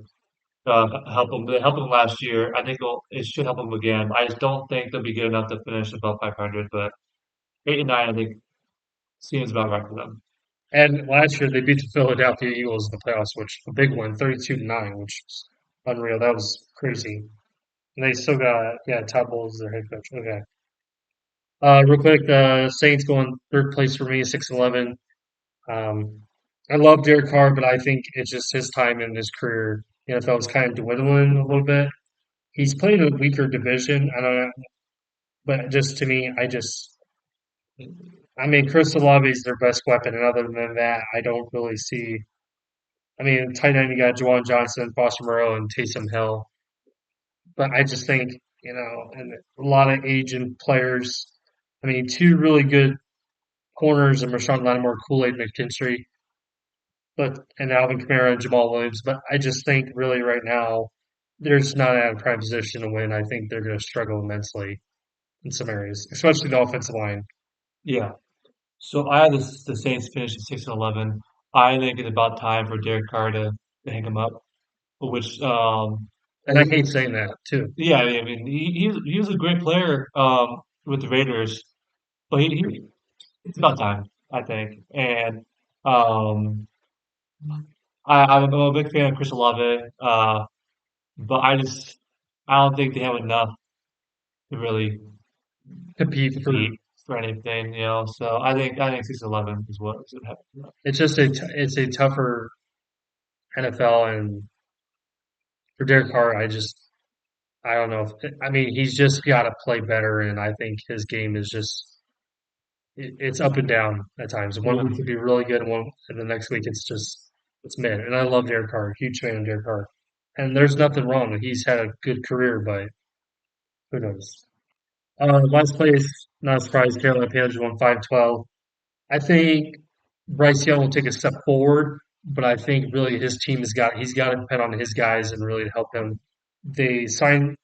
Speaker 2: help him, they helped him last year. I think it should help him again. I just don't think they'll be good enough to finish above 500, but 8-9, I think seems about right for them.
Speaker 1: and last year they beat the Philadelphia Eagles in the playoffs, which a big one, 32-9, which was unreal. That was crazy. And they still got Todd Bowles as their head coach. Okay. Real quick, the Saints going third place for me, 6-11. Um, I love Derek Carr, but I think it's just his time in his career. NFL is kind of dwindling a little bit. He's played a weaker division. I don't know, but just to me, I mean, Chris Olave is their best weapon, and other than that, I don't really see. I mean, tight end you got Juwan Johnson, Foster Moreau, and Taysom Hill, but I just think and a lot of aging players. I mean, two really good corners, and Rashawn Lattimore, Kool Aid McKinstry, and Alvin Kamara and Jamal Williams. But I just think really right now they're just not at a prime position to win. I think they're going to struggle immensely in some areas, especially the offensive line.
Speaker 2: Yeah. So I have the Saints finishing 6-11. I think it's about time for Derek Carr to hang him up, which
Speaker 1: And I hate saying that too.
Speaker 2: yeah, I mean he was a great player with the Raiders, but it's about time, I think. And um, I'm a big fan of Chris Olave, but I don't think they have enough to really
Speaker 1: Compete for
Speaker 2: compete for anything, So I think 6-11 is what should happen.
Speaker 1: it's a tougher NFL, and for Derek Carr, I don't know. I mean, he's just got to play better, and I think his game is just it's up and down at times. One
Speaker 2: Yeah,
Speaker 1: week could be really good, and the next week it's mid. And I love Derek Carr, huge fan of Derek Carr, and there's nothing wrong. He's had a good career, but who knows? Last place, not a surprise. Carolina Panthers won 5-12. I think Bryce Young will take a step forward, but I think really his team he's got to depend on his guys and really help him. They signed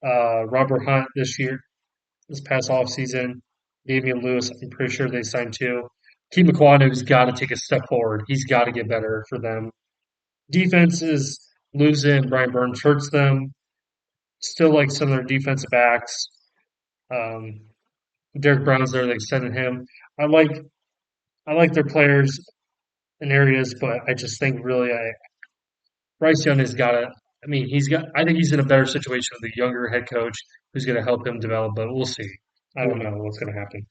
Speaker 1: Robert Hunt this past offseason. Damian Lewis, I'm pretty sure they signed too. Keith McQuanu's got to take a step forward. He's got to get better for them. Defense is losing. Brian Burns hurts them. Still like some of their defensive backs. Um, Derek Brown's there. They extended him. I like I like their players in areas, but I just think really Bryce Young has got to. I mean, I think he's in a better situation with a younger head coach who's going to help him develop. But we'll see. I don't
Speaker 2: yeah.
Speaker 1: know what's going to happen.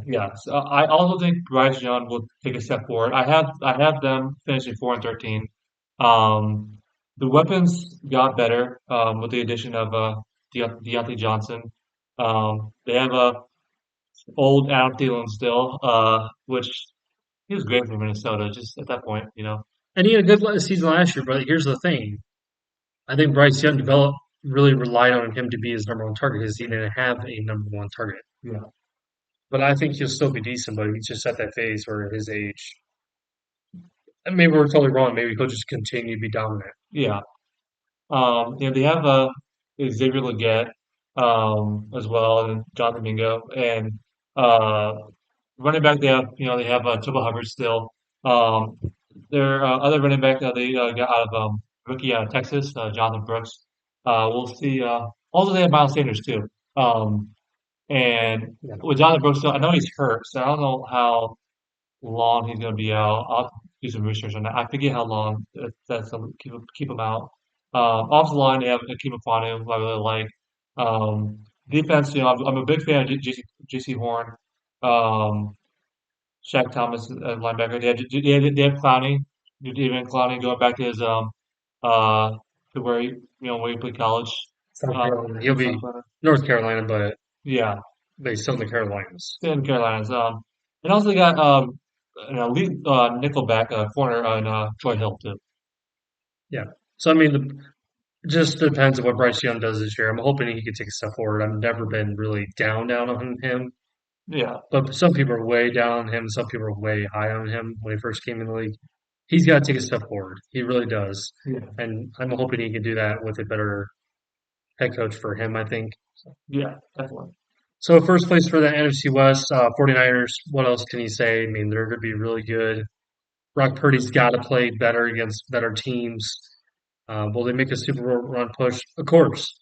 Speaker 2: Yeah. So I also think Bryce Young will take a step forward. I have them finishing 4-13. Um, the weapons got better with the addition of Deontay Johnson. They have a old Adam Thielen still, which he was great for Minnesota just at that point.
Speaker 1: And he had a good season last year. But here's the thing: I think Bryce Young developed really relied on him to be his number one target because he didn't have a number one target.
Speaker 2: Yeah.
Speaker 1: But I think he'll still be decent. But he's just at that phase where at his age, and maybe we're totally wrong. Maybe he'll just continue to be dominant.
Speaker 2: Yeah. They have Xavier Legette as well, and John Domingo, and uh, running back they have Chuba Hubbard still. Um, their other running back that they got out of rookie out of Texas, Jonathan Brooks. We'll see. Also, they have Miles Sanders too. Um, and
Speaker 1: Yeah.
Speaker 2: with Jonathan Brooks, still, I know he's hurt, so I don't know how long he's going to be out. I'll do some research on that. I forget how long that's keep him out. Offensive line, they have Akeem Aquanu, who I really like. Defense, I'm a big fan of JC Horn. Um, Shaq Thomas, linebacker. They have Clowney, David Clowney going back to his uh to where where he played college.
Speaker 1: South Carolina. He'll
Speaker 2: South
Speaker 1: be
Speaker 2: Carolina.
Speaker 1: North Carolina,
Speaker 2: Yeah,
Speaker 1: but he's still in the Carolinas.
Speaker 2: in Carolinas. And also they got an elite nickelback corner on Troy Hill too.
Speaker 1: Yeah. So I mean, just depends on what Bryce Young does this year. I'm hoping he can take a step forward. I've never been really down on him,
Speaker 2: Yeah,
Speaker 1: but some people are way down on him. Some people are way high on him when he first came in the league. He's got to take a step forward. He really does,
Speaker 2: yeah,
Speaker 1: and I'm hoping he can do that with a better head coach for him. I think.
Speaker 2: yeah, definitely.
Speaker 1: So first place for the NFC West, 49ers. What else can you say? I mean, they're going to be really good. Brock Purdy's got to play better against better teams. Will they make a Super Bowl run push? Of course.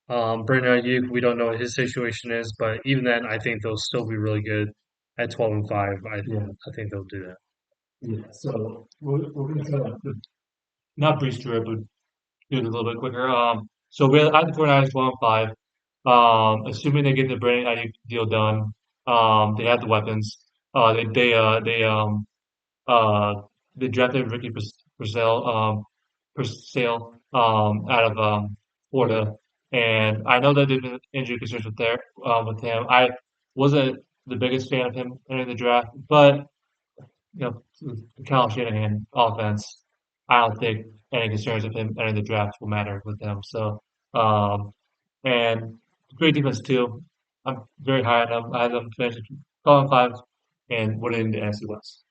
Speaker 1: Brandon Ayuk, we don't know what his situation is, but even then, I think they'll still be really good at 12-5.
Speaker 2: Yeah,
Speaker 1: I think they'll do that.
Speaker 2: yeah. So we're gonna try to not breeze through it, but do it a little bit quicker. So I think 49ers 12-5. Assuming they get the Brandon Ayuk deal done, they have the weapons. Uh, they drafted Ricky Purcell out of Florida, and I know that there's been injury concerns with him. I wasn't the biggest fan of him entering the draft, but the Kyle Shanahan offense, I don't think any concerns of him entering the draft will matter with them. So, um, and great defense too. I'm very high on them. I have them finishing 12-5 and winning the NFC West.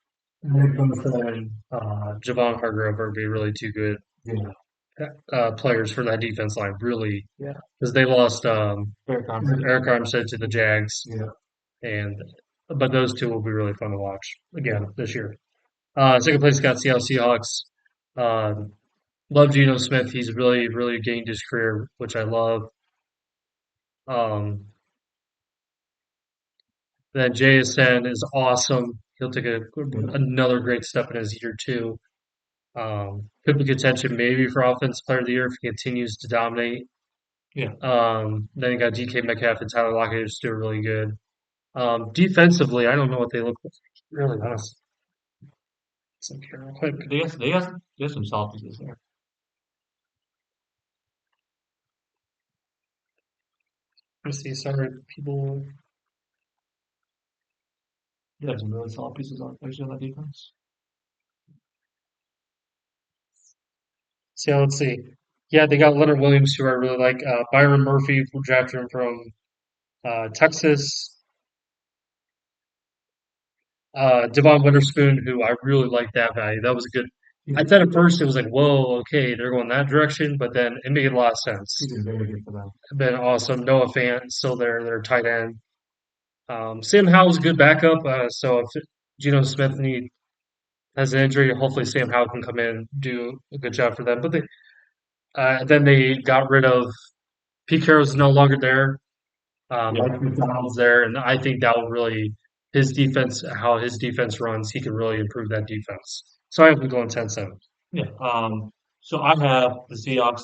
Speaker 1: I think both of them, Javon Hargrove would be really two good
Speaker 2: Yeah,
Speaker 1: players for that defense line, really,
Speaker 2: yeah,
Speaker 1: because they lost
Speaker 2: very confident.
Speaker 1: Eric Armstead to the Jags,
Speaker 2: Yeah,
Speaker 1: and but those two will be really fun to watch again this year. Second place got Seattle Seahawks. Um, Love Geno Smith. He's really gained his career, which I love. Um, then JSN is awesome. He'll take another great step in his year two. Could be contention maybe for Offensive Player of the Year if he continues to dominate.
Speaker 2: yeah.
Speaker 1: Then you got DK Metcalf and Tyler Lockett who's still really good. Defensively, I don't know what they look like. Really honest. Let's look here real quick.
Speaker 2: They got some soft pieces there.
Speaker 1: Let's see. Sorry, people.
Speaker 2: They have some really solid pieces on that defense.
Speaker 1: See, let's see. Yeah, they got Leonard Williams, who I really like. Byron Murphy, who drafted him from Texas. Devon Witherspoon, who I really like that value. That was a good. I thought at first it was like, whoa, okay, they're going that direction, but then it made a lot of sense.
Speaker 2: He's very good for them.
Speaker 1: Been awesome. Noah Fant still there, their tight end. Sam Howell's a good backup. So if Geno Smith has an injury, hopefully Sam Howell can come in and do a good job for them. But then they got rid of Pete Carroll's no longer there.
Speaker 2: Yeah,
Speaker 1: Mike McDonald's there, and I think that will really his defense, how his defense runs, he can really improve that defense. So I have them going 10-7.
Speaker 2: yeah. So I have the Seahawks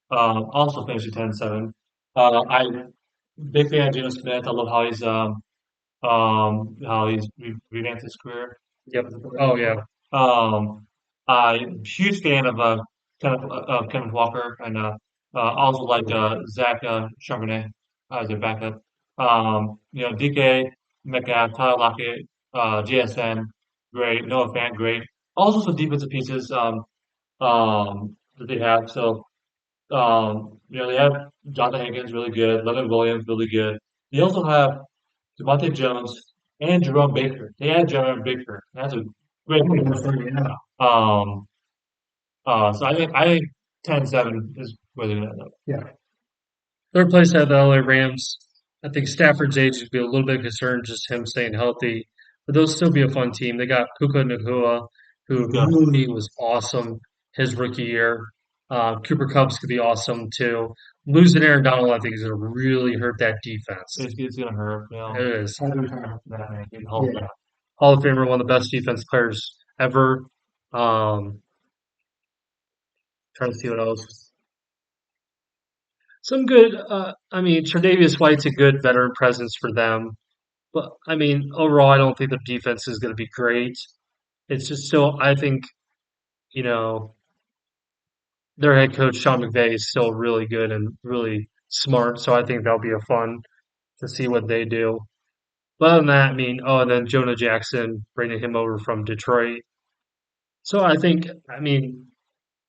Speaker 2: also finishing 10-7. I big fan of Geno Smith. I love how he's revamped his career.
Speaker 1: Yep. Oh yeah.
Speaker 2: I'm huge fan of Kevin Walker and also like Zach Charbonnet as their backup. DK Metcalf, Tyler Lockett, GSN, great. Noah Fant, great. Also some defensive pieces that they have. So they have Jonathan Hankins, really good. Leonard Williams, really good. They also have Devontae Jones and Jerome Baker. They had Jerome Baker. That's a great pick. Um, so I think 10-7 is where they're gonna end up.
Speaker 1: Yeah. Third place had the LA Rams. I think Stafford's age would be a little bit concerned, just him staying healthy. But they'll still be a fun team. They got Puka Nacua, who
Speaker 2: Yeah.
Speaker 1: really was awesome his rookie year. Cooper Cubs could be awesome too. Losing Aaron Donald, I think, is going to really hurt that defense.
Speaker 2: It's gonna hurt,
Speaker 1: It is.
Speaker 2: that man. Hall of Fame.
Speaker 1: Hall of Famer, one of the best defense players ever. Trying to see what else. some good. I mean, Tre'Davious White's a good veteran presence for them, but I mean, overall, I don't think the defense is going to be great. It's just still, I think, you know, their head coach Sean McVay is still really good and really smart. So I think that'll be a fun to see what they do. But other than that, I mean, oh, and then Jonah Jackson bringing him over from Detroit. So I think, I mean,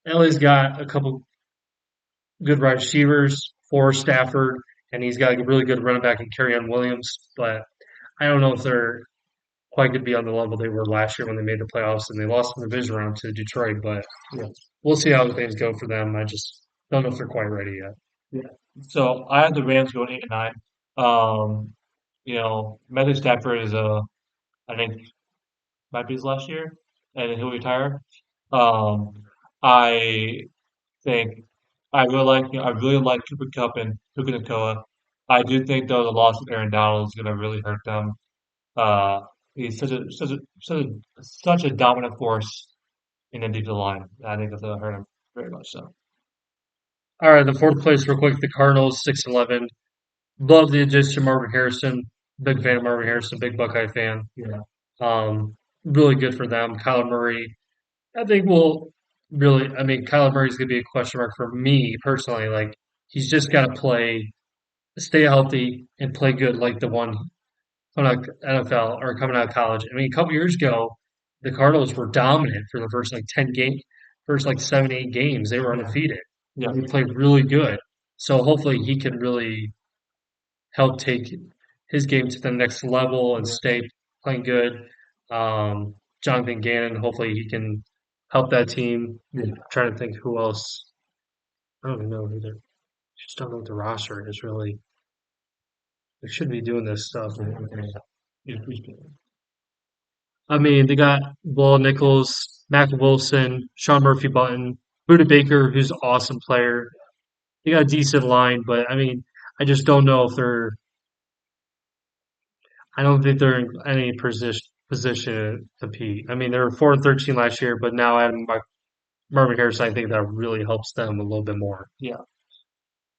Speaker 1: LA's got a couple good wide receivers for Stafford, and he's got a really good running back in on Williams. But I don't know if they're quite going to be on the level they were last year when they made the playoffs and they lost in the division round to Detroit. But
Speaker 2: Yeah.
Speaker 1: we'll see how things go for them. I just don't know if they're quite ready yet.
Speaker 2: Yeah. So I have the Rams going 8-9. Um, Matthew Stafford is I think might be his last year, and then he'll retire. Um, I think I really like Cooper Kupp and Puka Nacua. I do think though the loss of Aaron Donald is going to really hurt them. Uh, he's such a dominant force in the defensive line. I think that's going to hurt him very much so.
Speaker 1: All right, the fourth place, real quick, the Cardinals, 6-11. Love the addition of Marvin Harrison. Big fan of Marvin Harrison, big Buckeye fan.
Speaker 2: Yeah,
Speaker 1: Really good for them. Kyler Murray, I think will really, I mean, Kyler Murray's going to be a question mark for me personally. Like, he's just got to stay healthy and play good like the one coming out of NFL or coming out of college. I mean, a couple years ago, the Cardinals were dominant for the first like 10 games, first like 7, 8 games. They were
Speaker 2: yeah,
Speaker 1: undefeated.
Speaker 2: yeah,
Speaker 1: They played really good. So hopefully he can really help take his game to the next level and
Speaker 2: yeah.
Speaker 1: stay playing good. Jonathan Gannon, hopefully he can help that team.
Speaker 2: Yeah.
Speaker 1: I'm trying to think who else. I don't even know who they're. Just don't know what the roster is really. They should be doing this stuff.
Speaker 2: Okay, okay. Yeah, please do.
Speaker 1: I mean, they got Will Nichols, Mac Wilson, Sean Murphy Button, Buda Baker, who's an awesome player. They got a decent line, but I mean, I just don't know if they're. I don't think they're in any position to compete. I mean, they were 4-13 last year, but now adding Marvin Harrison, I think that really helps them a little bit more.
Speaker 2: Yeah.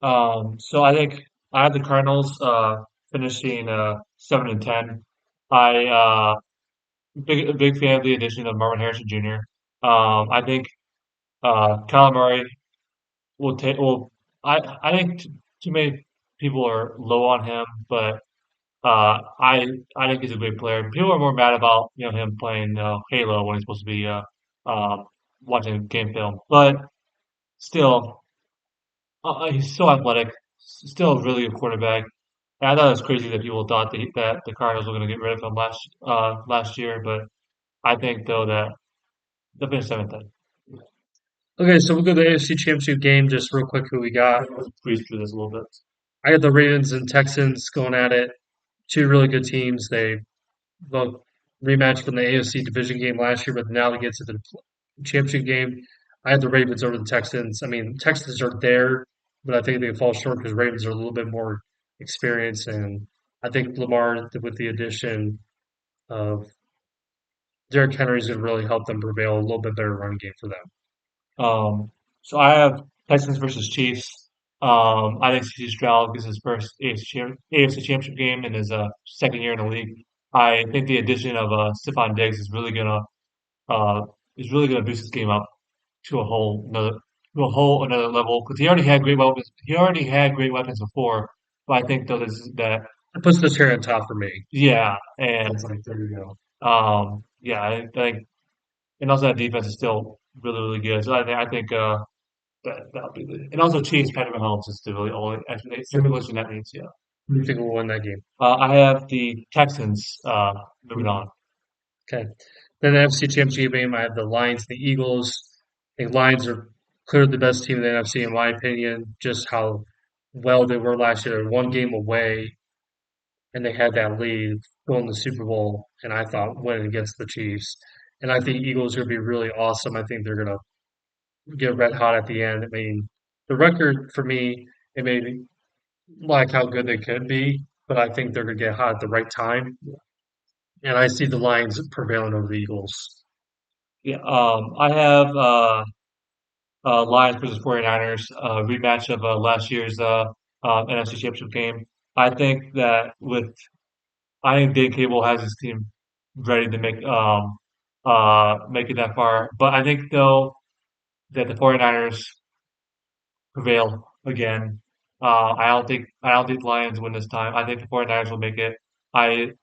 Speaker 2: So I think I have the Cardinals finishing 7-10. I big fan of the addition of Marvin Harrison Jr. I think Kyler Murray will take. Well, I think too many people are low on him, but I think he's a great player. People are more mad about him playing Halo when he's supposed to be watching game film, but still, he's so athletic. Still a really good quarterback. And I thought it was crazy that people thought that the Cardinals were going to get rid of him last year, but I think though that they'll finish 7th.
Speaker 1: Okay, so we'll go to the AFC Championship game just real quick. Who we got?
Speaker 2: Let's breeze through this a little bit.
Speaker 1: I got the Ravens and Texans going at it. Two really good teams. They both rematched from the AFC division game last year, but now they get to the championship game. I had the Ravens over the Texans. I mean, Texans are there, but I think they fall short because Ravens are a little bit more experienced, and I think Lamar, with the addition of Derrick Henry, is going to really help them prevail. A little bit better run game for them.
Speaker 2: So I have Texans versus Chiefs. I think CJ Stroud gets his first AFC Championship game in his second year in the league. I think the addition of Stephon Diggs uh, is really gonna boost his game up to a whole another level because he already had great weapons. He already had great weapons before, but I think though that
Speaker 1: It puts the cherry on top for me.
Speaker 2: yeah, and
Speaker 1: It's like, there you go.
Speaker 2: yeah, I think and also that defense is still really good. So I think that'll be the and also Chiefs Patrick Mahomes is the really only explanation that means yeah.
Speaker 1: Who do you think will win that game?
Speaker 2: I have the Texans moving on.
Speaker 1: Okay. Then the NFC Championship game, I have the Lions and the Eagles. I think Lions are clearly the best team in the NFC, in my opinion, just how well they were last year. They're one game away, and they had that lead going to the Super Bowl, and I thought winning against the Chiefs. And I think Eagles are going to be really awesome. I think they're going to get red hot at the end. I mean, the record for me, it made me like how good they could be, but I think they're going to get hot at the right time. And I see the Lions prevailing over the Eagles.
Speaker 2: Yeah, I have Lions versus 49ers, rematch of last year's NFC Championship game. I think that with I think Dave Cable has his team ready to make it that far. But I think though that the 49ers prevail again. I don't think Lions win this time. I think the 49ers will make it. I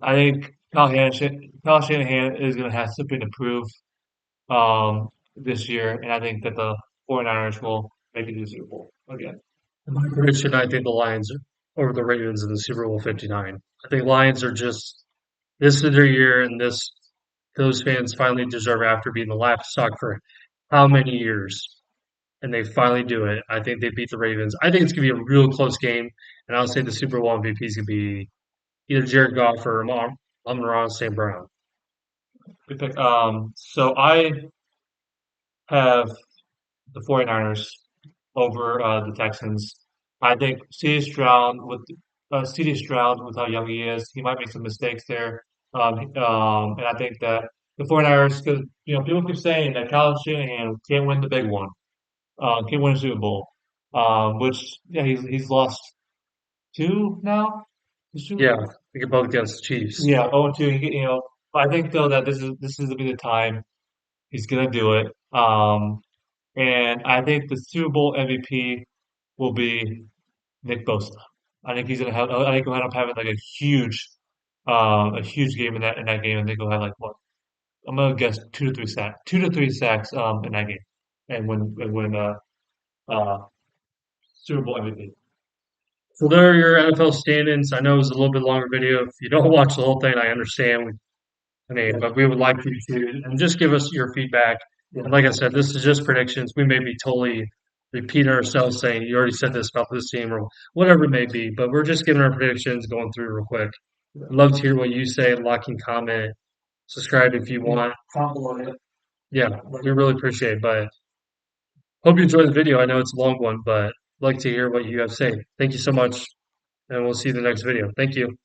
Speaker 2: I think Kyle Shanahan is going to have something to prove this year, and I think that the 49ers will make it to the Super Bowl again.
Speaker 1: My prediction, I think the Lions over the Ravens in the Super Bowl 59. I think Lions are just this is their year, and this those fans finally deserve after being the laughing stock for how many years, and they finally do it. I think they beat the Ravens. I think it's gonna be a real close game, and I'll say the Super Bowl MVP is gonna be either Jared Goff or Amon-Ra St. Brown.
Speaker 2: Good pick. So I have the 49ers over the Texans. I think CJ Stroud with how young he is, he might make some mistakes there. And I think that the 49ers, because people keep saying that Kyle Shanahan can't win the big one, can't win a Super Bowl, which yeah he's lost two now.
Speaker 1: Yeah, they get both against the Chiefs.
Speaker 2: Yeah, 0-2. I think though that this is to be the time he's gonna do it. And I think the Super Bowl MVP will be Nick Bosa. I think he's gonna have. I think he'll end up having like a huge game in that game. I think he'll have like what I'm gonna guess 2 to 3 sacks in that game, and win uh Super Bowl MVP.
Speaker 1: So there are your NFL standings. I know it was a little bit longer video. If you don't watch the whole thing, I understand. I mean, but we would like you to and just give us your feedback.
Speaker 2: Yeah.
Speaker 1: And like I said, this is just predictions. We may be totally repeating ourselves saying you already said this about this team or whatever it may be, but we're just giving our predictions, going through real quick. I'd love to hear what you say. Like and comment, subscribe if you want.
Speaker 2: Compliment it.
Speaker 1: Yeah, we really appreciate it. But hope you enjoyed the video. I know it's a long one, but I'd like to hear what you have to say. Thank you so much, and we'll see you in the next video. Thank you.